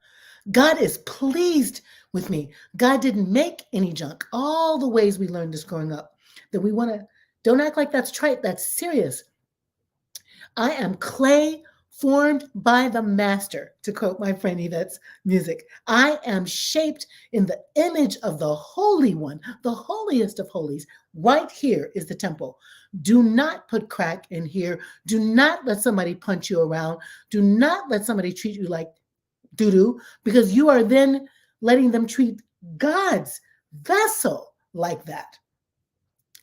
God is pleased with me. God didn't make any junk. All the ways we learned this growing up that we want to, don't act like that's trite, that's serious. I am clay formed by the master, to quote my friend Yvette's music. I am shaped in the image of the Holy One, the holiest of holies. Right here is the temple. Do not put crack in here. Do not let somebody punch you around. Do not let somebody treat you like doo-doo, because you are then letting them treat God's vessel like that.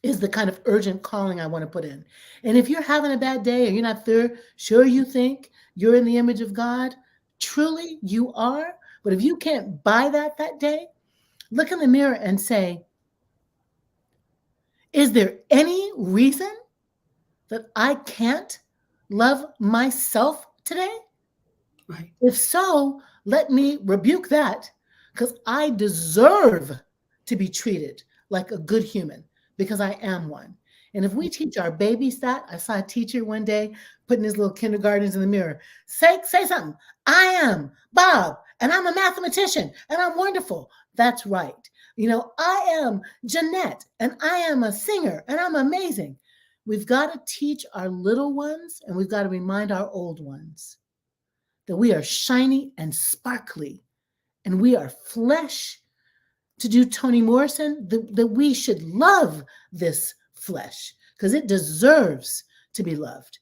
Is the kind of urgent calling I want to put in. And if you're having a bad day or you're not sure you think you're in the image of God, truly you are. But if you can't buy that day, look in the mirror and say, is there any reason that I can't love myself today? Right. If so, let me rebuke that, because I deserve to be treated like a good human, because I am one. And if we teach our babies that, I saw a teacher one day putting his little kindergartens in the mirror. Say something. I am Bob, and I'm a mathematician, and I'm wonderful. That's right. I am Jeanette, and I am a singer, and I'm amazing. We've got to teach our little ones, and we've got to remind our old ones that we are shiny and sparkly, and we are flesh. To do Toni Morrison, that we should love this flesh because it deserves to be loved.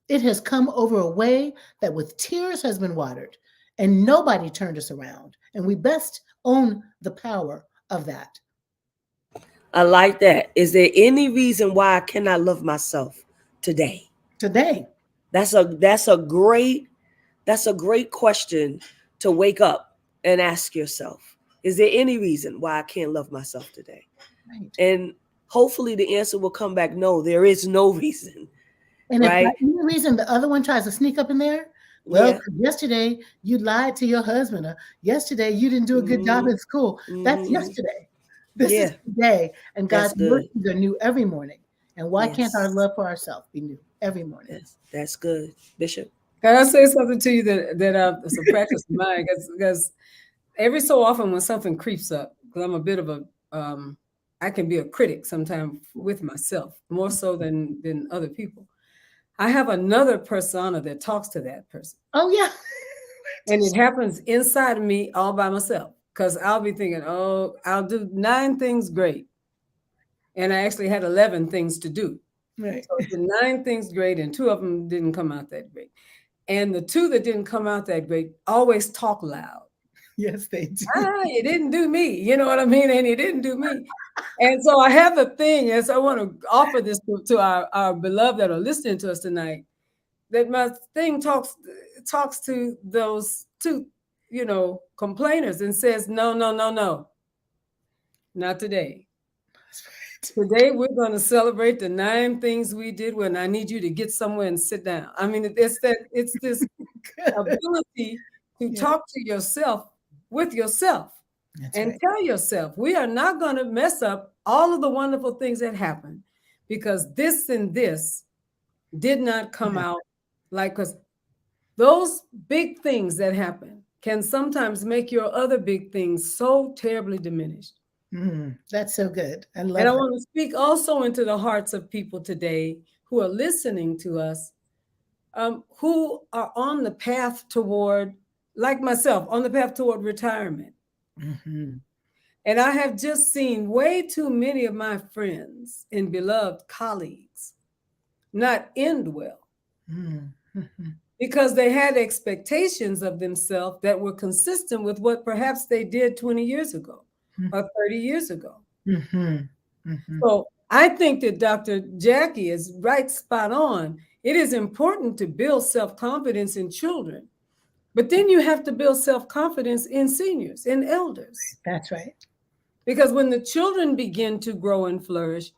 It has come over a way that with tears has been watered, and nobody turned us around. And we best own the power of that. I like that. Is there any reason why I cannot love myself today? Today. That's a great question to wake up and ask yourself. Is there any reason why I can't love myself today? Right. And hopefully the answer will come back, no, there is no reason. And right? if for any reason the other one tries to sneak up in there, well, yesterday you lied to your husband, or yesterday you didn't do a good job at school. That's yesterday. This is today. And God's mercies are new every morning. And why can't our love for ourselves be new every morning? That's good. Bishop? Can I say something to you that it's a practice of mine? Because every so often when something creeps up, because I'm a bit of a, I can be a critic sometimes with myself, more so than other people. I have another persona that talks to that person. Oh, yeah. And it happens inside of me all by myself, because I'll be thinking, oh, I'll do 9 things great. And I actually had 11 things to do. Right. So the 9 things great, and 2 of them didn't come out that great. And the 2 that didn't come out that great always talk loud. Yes, they do. You didn't do me. You know what I mean? And you didn't do me. And so I have a thing, and so I want to offer this to our beloved that are listening to us tonight, that my thing talks to those 2, complainers, and says, no, not today. Today, we're going to celebrate the 9 things we did when I need you to get somewhere and sit down. I mean, it's this ability to talk to yourself with yourself. That's and right. Tell yourself, we are not going to mess up all of the wonderful things that happen, because this and this did not come out like, because those big things that happen can sometimes make your other big things so terribly diminished. That's so good. I love and I want to speak also into the hearts of people today who are listening to us, who are on the path toward, like myself, on the path toward retirement. And I have just seen way too many of my friends and beloved colleagues not end well, because they had expectations of themselves that were consistent with what perhaps they did 20 years ago or 30 years ago. So I think that Dr. Jacqui is right, spot on. It is important to build self-confidence in children, but then you have to build self-confidence in seniors, in elders. That's right. Because when the children begin to grow and flourish,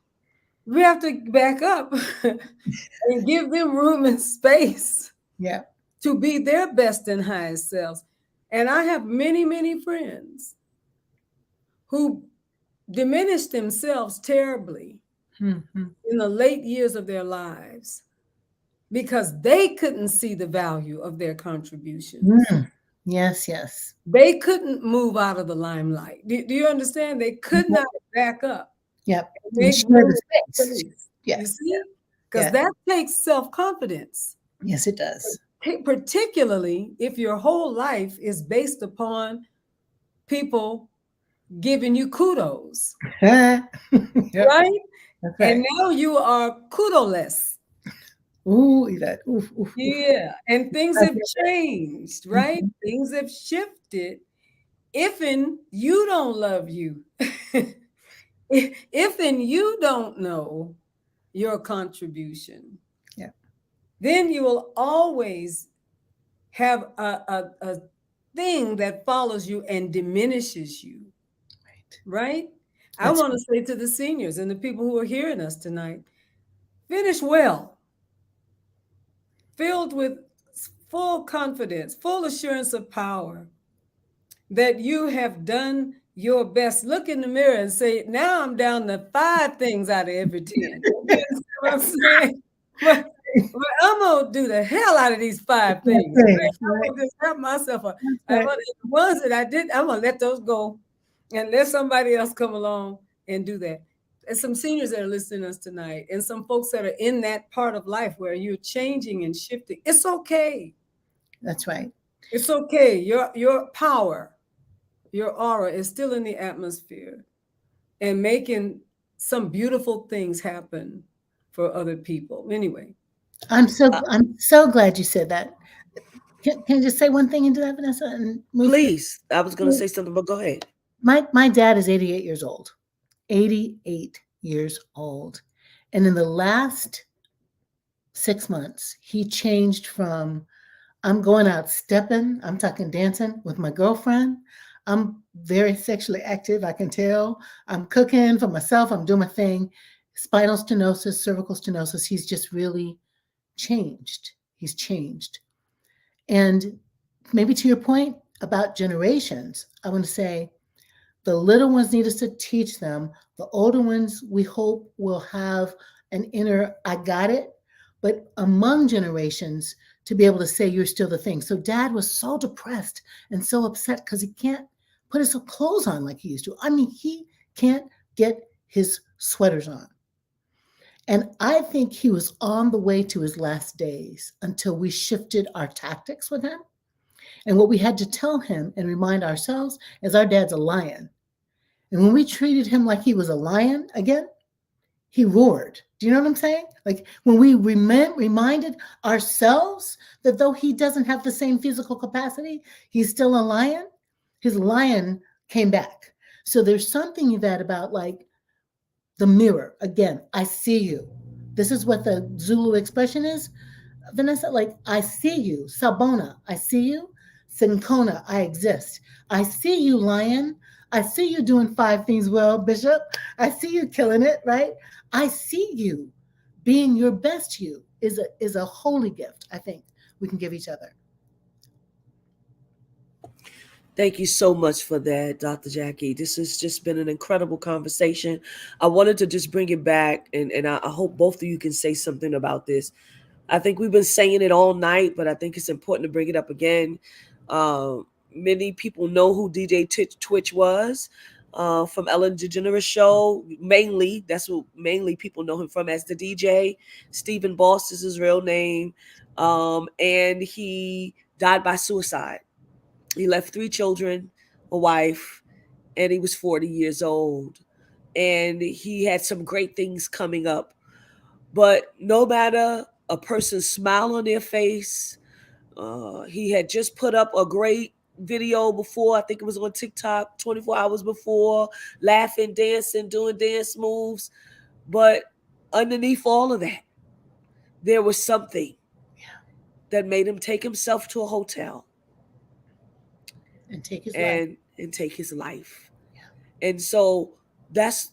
we have to back up and give them room and space to be their best and highest selves. And I have many, many friends who diminished themselves terribly in the late years of their lives, because they couldn't see the value of their contributions. Yes, yes. They couldn't move out of the limelight. Do you understand? They could not back up Yep. and And make share room the for space. space. Yes. You see? Because Yeah. that takes self-confidence. Yes, it does. Particularly if your whole life is based upon people giving you kudos, Yep. right? That's And right. now you are kudoless. Ooh, Yvette. Oof, oof, oof. Yeah. And things I have feel that. changed, right? Mhm. Things have shifted. Ifin you don't love you, ifin you don't know your contribution, Yeah. then you will always have a thing that follows you and diminishes you, right? I That's want to say to the seniors and the people who are hearing us tonight, finish well, filled with full confidence, full assurance of power that you have done your best. Look in the mirror and say, now I'm down to 5 things out of every 10. You understand what I'm saying? But I'm gonna do the hell out of these 5 things. Right? right. I'm gonna just have myself Right. the ones that I did, I'm gonna let those go and let somebody else come along and do that. There's some seniors that are listening to us tonight, and some folks that are in that part of life where you're changing and shifting. It's okay. That's right. It's okay. Your power, your aura is still in the atmosphere and making some beautiful things happen for other people. Anyway, I'm so glad you said that. Can I just say one thing into that, Vanessa, and move? Please. I was going to say something, but go ahead. My dad is 88 years old. 88 years old. And in the last 6 months, he changed from I'm going out stepping, I'm talking dancing with my girlfriend. I'm very sexually active, I can tell. I'm cooking for myself, I'm doing my thing. Spinal stenosis, cervical stenosis, he's just really changed. He's changed. And maybe to your point about generations, I want to say the little ones need us to teach them. The older ones, we hope, will have an inner, I got it. But among generations, to be able to say you're still the thing. So dad was so depressed and so upset because he can't put his clothes on like he used to. I mean, he can't get his sweaters on. And I think he was on the way to his last days until we shifted our tactics with him. And what we had to tell him and remind ourselves is our dad's a lion. And when we treated him like he was a lion again, he roared. Do you know what I'm saying? Like when we reminded ourselves that though he doesn't have the same physical capacity, he's still a lion, his lion came back. So there's something that about like the mirror. Again, I see you. This is what the Zulu expression is. Vanessa, like, I see you. Sabona, I see you. Sincona, I exist. I see you, lion. I see you doing 5 things well, Bishop. I see you killing it, right? I see you. Being your best you is a holy gift, I think, we can give each other. Thank you so much for that, Dr. Jacqui. This has just been an incredible conversation. I wanted to just bring it back, and I hope both of you can say something about this. I think we've been saying it all night, but I think it's important to bring it up again. Many people know who DJ Twitch was from Ellen DeGeneres show. Mainly, that's what mainly people know him from, as the DJ. Stephen Boss is his real name. And he died by suicide. He left 3 children, a wife, and he was 40 years old. And he had some great things coming up. But no matter a person's smile on their face, he had just put up a great video before. I think it was on TikTok 24 hours before, laughing, dancing, doing dance moves. But underneath all of that, there was something that made him take himself to a hotel And take his life. and take his life. And so that's,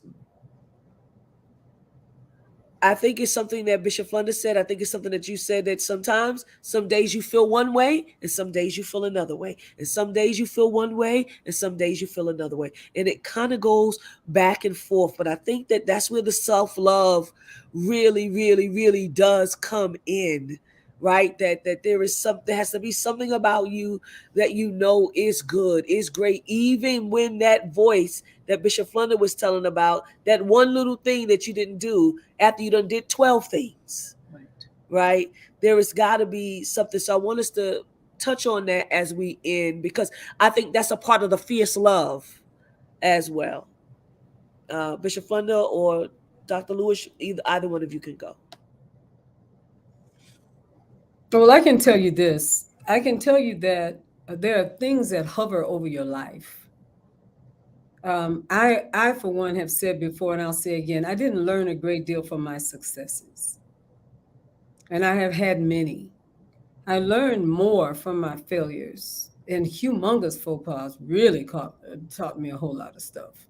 I think it's something that Bishop Flunder said. I think it's something that you said, that sometimes, some days you feel one way and some days you feel another way. And some days you feel one way and some days you feel another way. And it kind of goes back and forth. But I think that that's where the self-love really, really, really does come in. right? That there is something, there has to be something about you that you know is good, is great, even when that voice that Bishop Flunder was telling about, that one little thing that you didn't do after you done did 12 things, right? There has got to be something. So I want us to touch on that as we end, because I think that's a part of the fierce love as well. Bishop Flunder or Dr. Lewis, either one of you can go. Well, I can tell you this. I can tell you that there are things that hover over your life. I, for one, have said before, and I'll say again, I didn't learn a great deal from my successes, and I have had many. I learned more from my failures, and humongous faux pas really taught me a whole lot of stuff.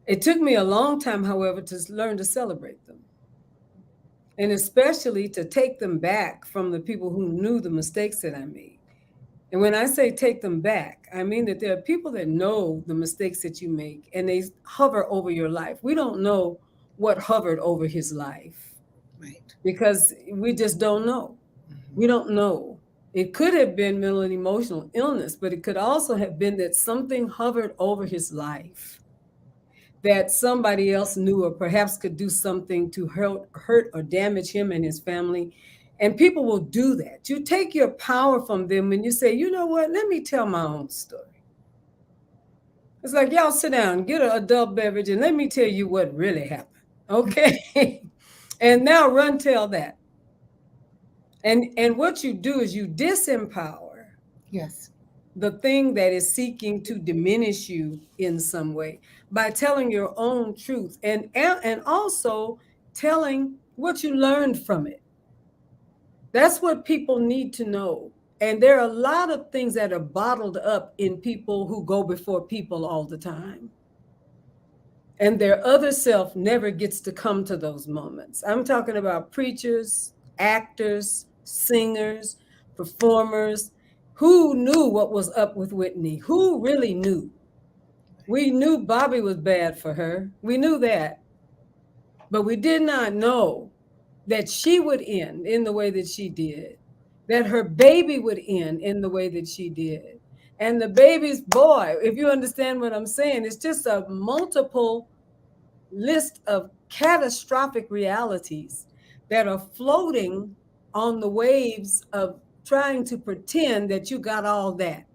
It took me a long time, however, to learn to celebrate them, and especially to take them back from the people who knew the mistakes that I made. And when I say take them back, I mean that there are people that know the mistakes that you make, and they hover over your life. We don't know what hovered over his life, Right. because we just don't know. We don't know. It could have been mental and emotional illness, but it could also have been that something hovered over his life that somebody else knew, or perhaps could do something to hurt or damage him and his family. And people will do that. You take your power from them when you say, you know what, let me tell my own story. It's like, y'all sit down, get an adult beverage, and let me tell you what really happened. Okay? And now run tell that. And what you do is you disempower Yes. the thing that is seeking to diminish you in some way by telling your own truth, and also telling what you learned from it. That's what people need to know. And there are a lot of things that are bottled up in people who go before people all the time. And their other self never gets to come to those moments. I'm talking about preachers, actors, singers, performers. Who knew what was up with Whitney? Who really knew? We knew Bobby was bad for her. We knew that. But we did not know that she would end in the way that she did, that her baby would end in the way that she did. And the baby's boy, if you understand what I'm saying, it's just a multiple list of catastrophic realities that are floating on the waves of trying to pretend that you got all that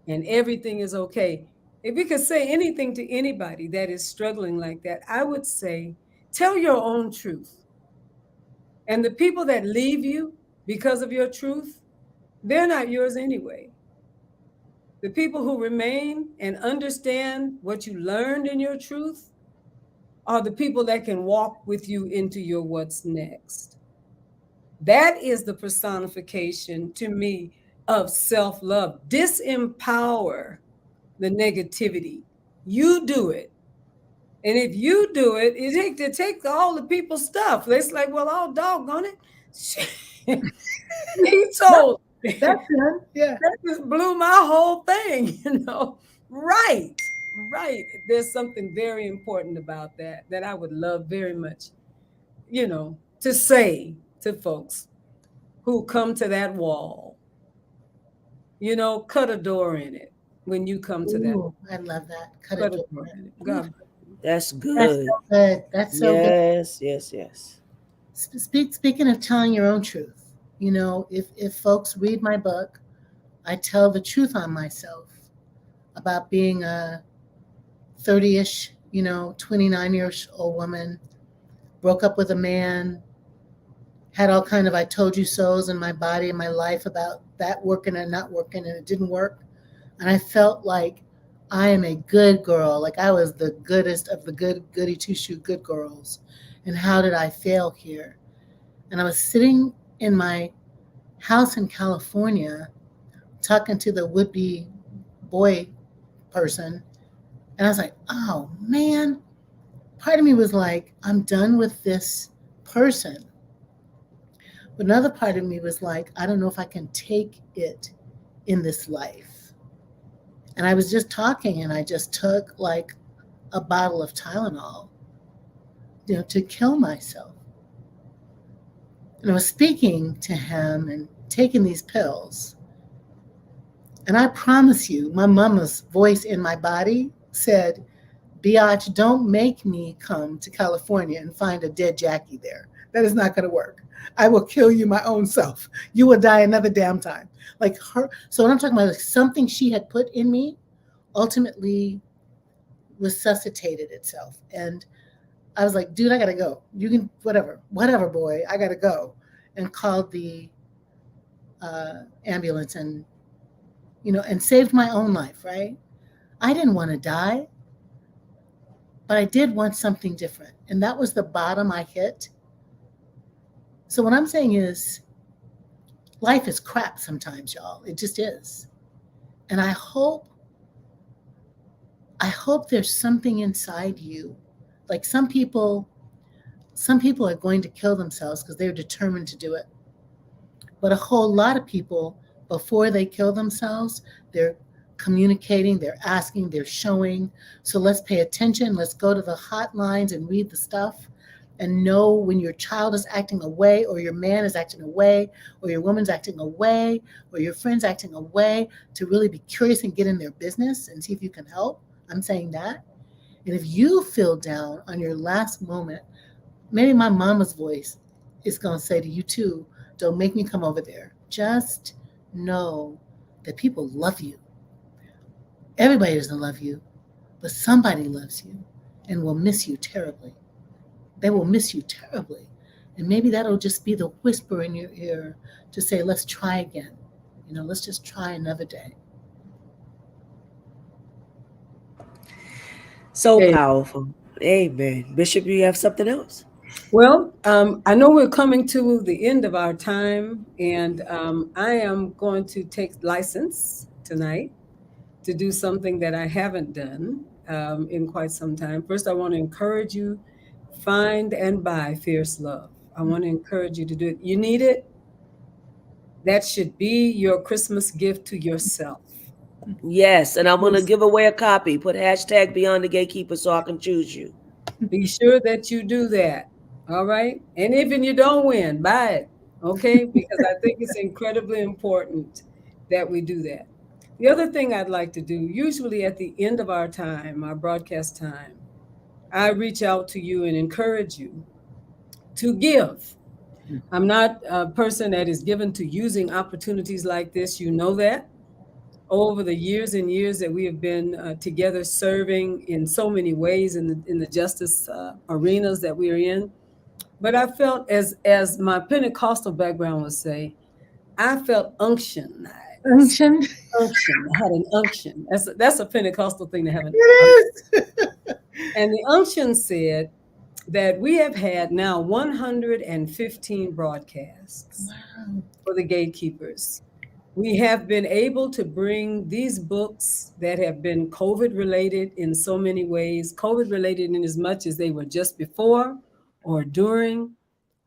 and everything is okay. If you could say anything to anybody that is struggling like that, I would say, tell your own truth. And the people that leave you because of your truth, they're not yours anyway. The people who remain and understand what you learned in your truth are the people that can walk with you into your what's next. That is the personification to me of self-love. Disempower the negativity. You do it. And if you do it, it takes all the people's stuff. It's like, well, all doggone it. He told. That's good. Yeah. That just blew my whole thing, Right. There's something very important about that I would love very much, to say to folks who come to that wall. Cut a door in it when you come to that. Ooh, I love that. Cut a door in it. God. That's good. That's so good. That's so good. Yes. Speaking of telling your own truth, if folks read my book, I tell the truth on myself about being a 30-ish, 29-year-old woman, broke up with a man, had all kind of I told you so's in my body and my life about that working and not working, and it didn't work. And I felt like I am a good girl, like I was the goodest of the goody two-shoe good girls. And how did I fail here? And I was sitting in my house in California talking to the would-be boy person. And I was like, oh man, part of me was like, I'm done with this person. But another part of me was like, I don't know if I can take it in this life. And I was just talking, and I just took like a bottle of Tylenol, to kill myself. And I was speaking to him and taking these pills. And I promise you, my mama's voice in my body said, Biatch, don't make me come to California and find a dead Jacqui there. That is not going to work. I will kill you my own self. You will die another damn time. Like her. So what I'm talking about is something she had put in me ultimately resuscitated itself. And I was like, dude, I got to go. You can, whatever, boy, I got to go. And called the ambulance and, and saved my own life, right? I didn't want to die, but I did want something different. And that was the bottom I hit. So what I'm saying is life is crap sometimes, y'all. It just is. And I hope there's something inside you. Like some people are going to kill themselves because they're determined to do it. But a whole lot of people, before they kill themselves, they're communicating, they're asking, they're showing. So let's pay attention. Let's go to the hotlines and read the stuff and know when your child is acting away, or your man is acting away, or your woman's acting away, or your friend's acting away, to really be curious and get in their business and see if you can help. I'm saying that. And if you feel down on your last moment, maybe my mama's voice is going to say to you too, don't make me come over there. Just know that people love you. Everybody doesn't love you, but somebody loves you and will miss you terribly. They will miss you terribly. And maybe that'll just be the whisper in your ear to say, let's try again. Let's just try another day. So powerful. Amen. Bishop, you have something else? Well, I know we're coming to the end of our time, and I am going to take license tonight to do something that I haven't done in quite some time. First, I want to encourage you, find and buy Fierce Love. I want to encourage you to do it. You need it. That should be your Christmas gift to yourself. Yes, and I'm going to give away a copy. Put hashtag Beyond the Gatekeeper so I can choose you. Be sure that you do that. All right. And even you don't win, buy it. Okay. Because I think it's incredibly important that we do that. The other thing I'd like to do, usually at the end of our time, our broadcast time, I reach out to you and encourage you to give. I'm not a person that is given to using opportunities like this. You know that. Over the years and years that we have been together serving in so many ways in the justice arenas that we are in. But I felt, as my Pentecostal background would say, I felt unctionized. Unction. Unction. I had an unction. That's a Pentecostal thing to have an It unction. And the unction said that we have had now 115 broadcasts for the Gatekeepers. We have been able to bring these books that have been COVID related in so many ways, COVID related in as much as they were just before or during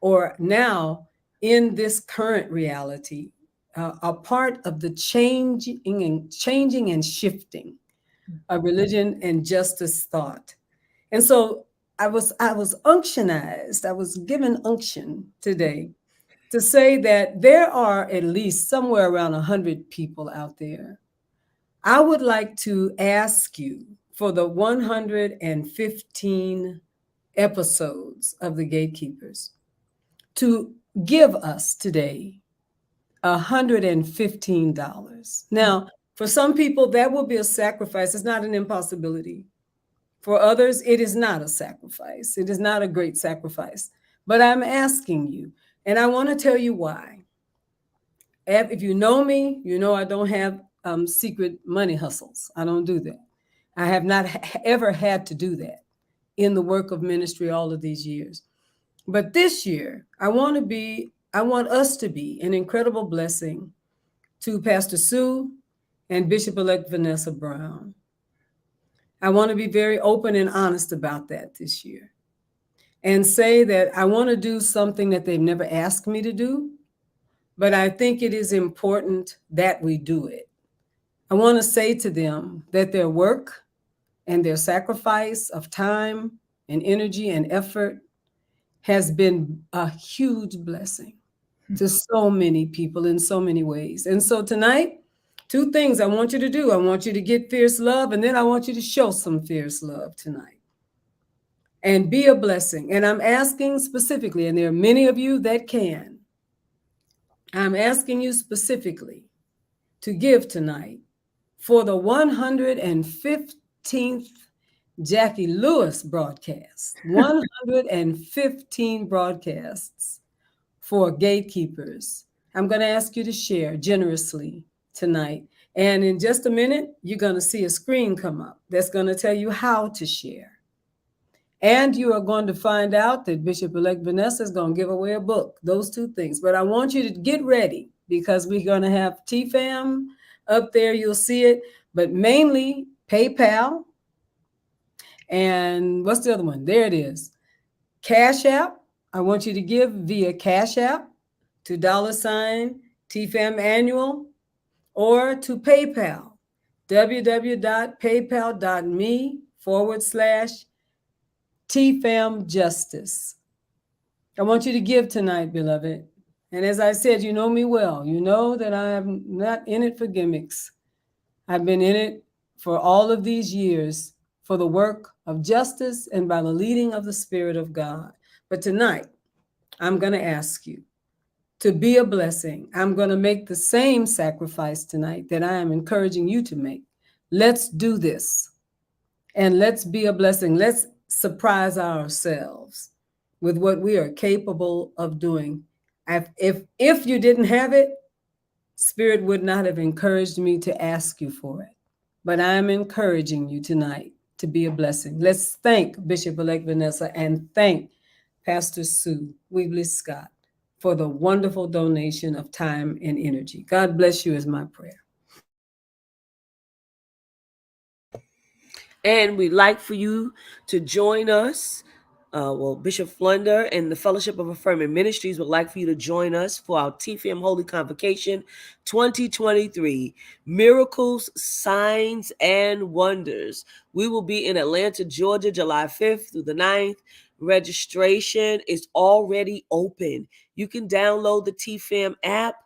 or now in this current reality, a part of the changing and shifting of religion and justice thought. And so I was unctionized. I was given unction today to say that there are at least somewhere around 100 people out there. I would like to ask you for the 115 episodes of the Gatekeepers to give us today $115. Now, for some people, that will be a sacrifice. It's not an impossibility. For others, it is not a sacrifice. It is not a great sacrifice. But I'm asking you, and I want to tell you why. If you know me, you know I don't have secret money hustles. I don't do that. I have not ever had to do that in the work of ministry all of these years. But this year, I want us to be an incredible blessing to Pastor Sue and Bishop-Elect Vanessa Brown. I want to be very open and honest about that this year and say that I want to do something that they've never asked me to do, but I think it is important that we do it. I want to say to them that their work and their sacrifice of time and energy and effort has been a huge blessing. to so many people in so many ways. And so tonight, two things I want you to do. I want you to get fierce love, and then I want you to show some fierce love tonight and be a blessing. And I'm asking specifically, and there are many of you that can, I'm asking you specifically to give tonight for the 115th Jacqui Lewis broadcast, 115 broadcasts for Gatekeepers. I'm going to ask you to share generously tonight. And in just a minute, you're going to see a screen come up that's going to tell you how to share. And you are going to find out that Bishop-Elect Vanessa is going to give away a book, those two things. But I want you to get ready because we're going to have TFAM up there. You'll see it, but mainly PayPal. And what's the other one? There it is. Cash App. I want you to give via Cash App to $TFAM Annual or to PayPal, www.paypal.me/TFAM Justice. I want you to give tonight, beloved. And as I said, you know me well. You know that I am not in it for gimmicks. I've been in it for all of these years for the work of justice and by the leading of the Spirit of God. But tonight, I'm going to ask you to be a blessing. I'm going to make the same sacrifice tonight that I am encouraging you to make. Let's do this. And let's be a blessing. Let's surprise ourselves with what we are capable of doing. If you didn't have it, Spirit would not have encouraged me to ask you for it. But I'm encouraging you tonight to be a blessing. Let's thank Bishop-Elect Vanessa and thank Pastor Sue Weebly Scott for the wonderful donation of time and energy. God bless you is my prayer. And we'd like for you to join us. Bishop Flunder and the Fellowship of Affirming Ministries would like for you to join us for our TFAM Holy Convocation 2023, Miracles, Signs, and Wonders. We will be in Atlanta, Georgia, July 5th through the 9th. Registration is already open. You can download the TFAM app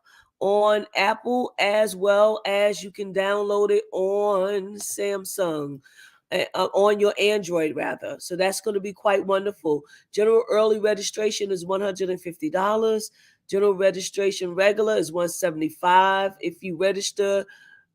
on Apple as well as you can download it on Samsung. On your Android rather. So that's going to be quite wonderful. General early registration is $150. General registration regular is $175. If you register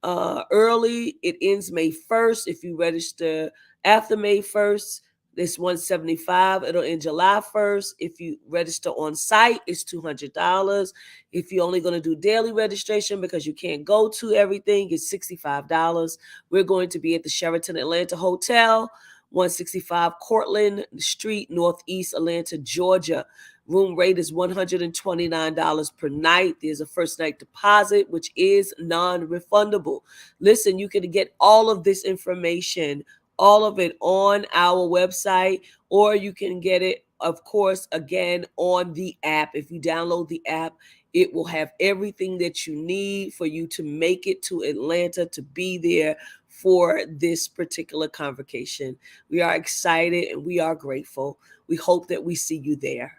early, it ends May 1st. If you register after May 1st, it's $175. It'll end July 1st. If you register on site, it's $200. If you're only going to do daily registration because you can't go to everything, it's $65. We're going to be at the Sheraton Atlanta Hotel, 165 Cortlandt Street, Northeast Atlanta, Georgia. Room rate is $129 per night. There's a first night deposit, which is non-refundable. Listen, you can get all of this information, all of it on our website, or you can get it, of course, again, on the app. If you download the app, it will have everything that you need for you to make it to Atlanta, to be there for this particular convocation. We are excited and we are grateful. We hope that we see you there.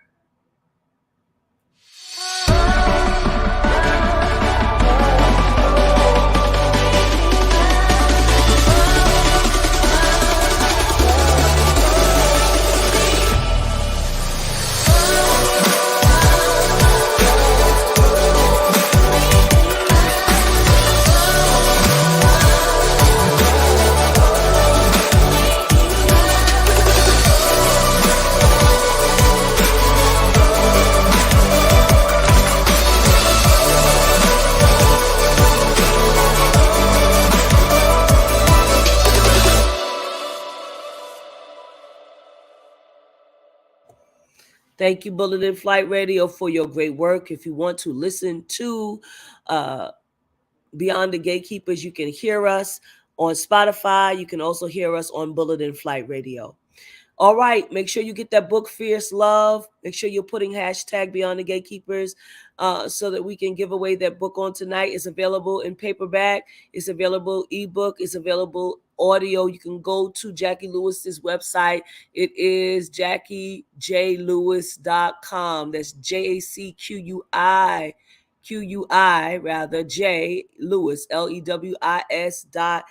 Thank you, Bullet in Flight Radio, for your great work. If you want to listen to Beyond the Gatekeepers, you can hear us on Spotify. You can also hear us on Bullet in Flight Radio. All right, make sure you get that book, Fierce Love. Make sure you're putting hashtag Beyond the Gatekeepers so that we can give away that book on tonight. It's available in paperback. It's available ebook. It's available audio. You can go to Jacqui Lewis's website. It is JacquiJLewis.com. That's JACQUI rather, J Lewis, LEWIS.com.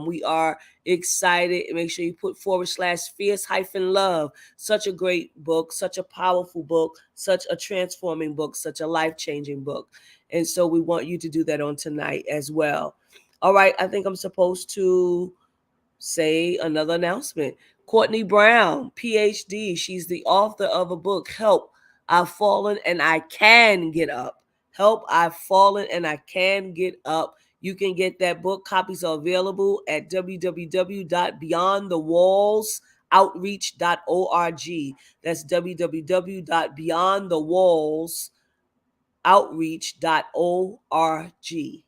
We are excited. Make sure you put /fierce-love. Such a great book, such a powerful book, such a transforming book, such a life-changing book. And so we want you to do that on tonight as well. All right, I think I'm supposed to say another announcement. Courtney Brown, PhD. She's the author of a book, Help, I've Fallen and I Can Get Up. Help, I've Fallen and I Can Get Up. You can get that book. Copies are available at www.beyondthewallsoutreach.org. That's www.beyondthewallsoutreach.org.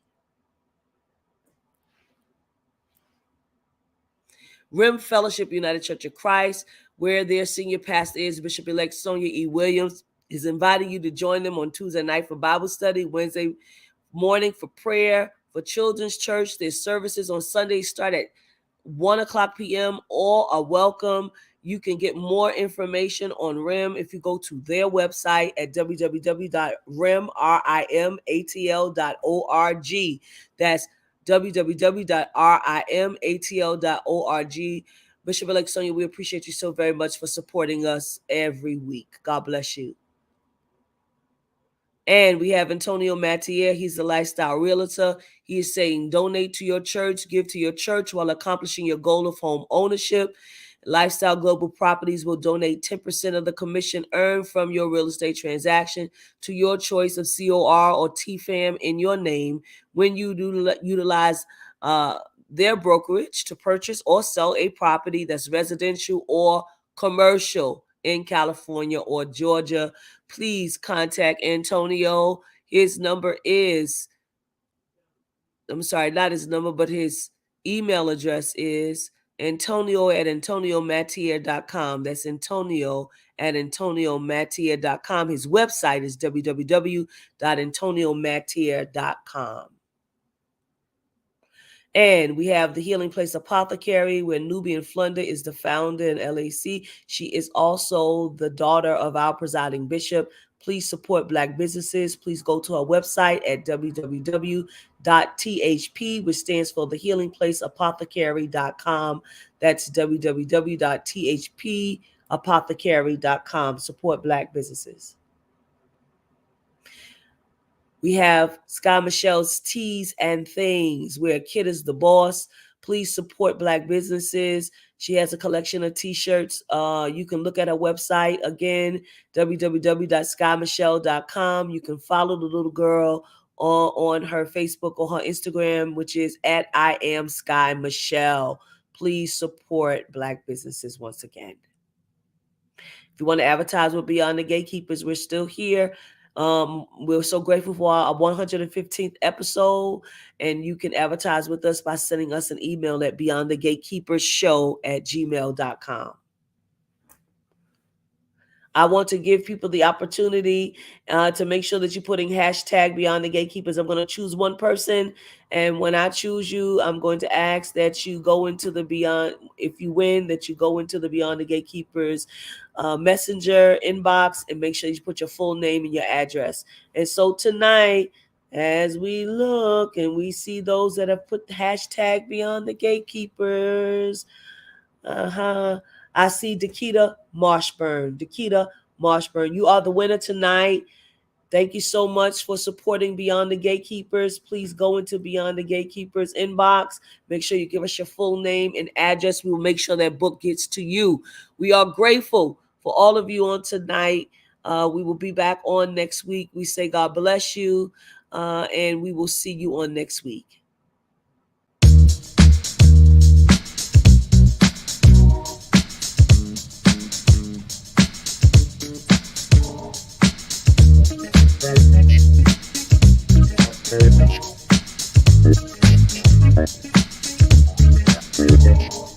Rim Fellowship United Church of Christ, where their senior pastor is Bishop-Elect Sonia E. Williams, is inviting you to join them on Tuesday night for Bible study, Wednesday morning for prayer, for children's church. Their services on Sundays start at 1:00 p.m. All are welcome. You can get more information on RIM if you go to their website at www.rimatl.org. That's www.rimatl.org. Bishop-Elect Sonia, we appreciate you so very much for supporting us every week. God bless you. And we have Antonio Mattier. He's the lifestyle realtor. He is saying, donate to your church, give to your church while accomplishing your goal of home ownership. Lifestyle Global Properties will donate 10% of the commission earned from your real estate transaction to your choice of COR or TFAM in your name when you do utilize their brokerage to purchase or sell a property that's residential or commercial in California or Georgia. Please contact Antonio. His number is, not his number, but his email address is Antonio@AntonioMattier.com. That's Antonio@AntonioMattier.com. His website is www.AntonioMattier.com. And we have the Healing Place Apothecary, where Nubian Flunder is the founder and LAC. She is also the daughter of our presiding bishop. Please support Black businesses. Please go to our website at www.THP, which stands for the Healing Place Apothecary.com. That's www.THPapothecary.com. Support Black businesses. We have Sky Michelle's Teas and Things, where a kid is the boss. Please support Black businesses. She has a collection of T-shirts. You can look at her website, again, www.skymichelle.com. You can follow the little girl on her Facebook or her Instagram, which is @IamSkyMichelle. Please support Black businesses once again. If you want to advertise with Beyond the Gatekeepers, we're still here. We're so grateful for our 115th episode, and you can advertise with us by sending us an email at beyondthegatekeepersshow@gmail.com. I want to give people the opportunity to make sure that you're putting hashtag Beyond the Gatekeepers. I'm going to choose one person, and when I choose you, I'm going to ask that you go into the Beyond, if you win, that you go into the Beyond the Gatekeepers messenger inbox and make sure you put your full name and your address. And so tonight, as we look and we see those that have put hashtag Beyond the Gatekeepers, I see Dakita Marshburn. Dakita Marshburn, you are the winner tonight. Thank you so much for supporting Beyond the Gatekeepers. Please go into Beyond the Gatekeepers inbox. Make sure you give us your full name and address. We will make sure that book gets to you. We are grateful for all of you on tonight. We will be back on next week. We say God bless you, and we will see you on next week. Thank you.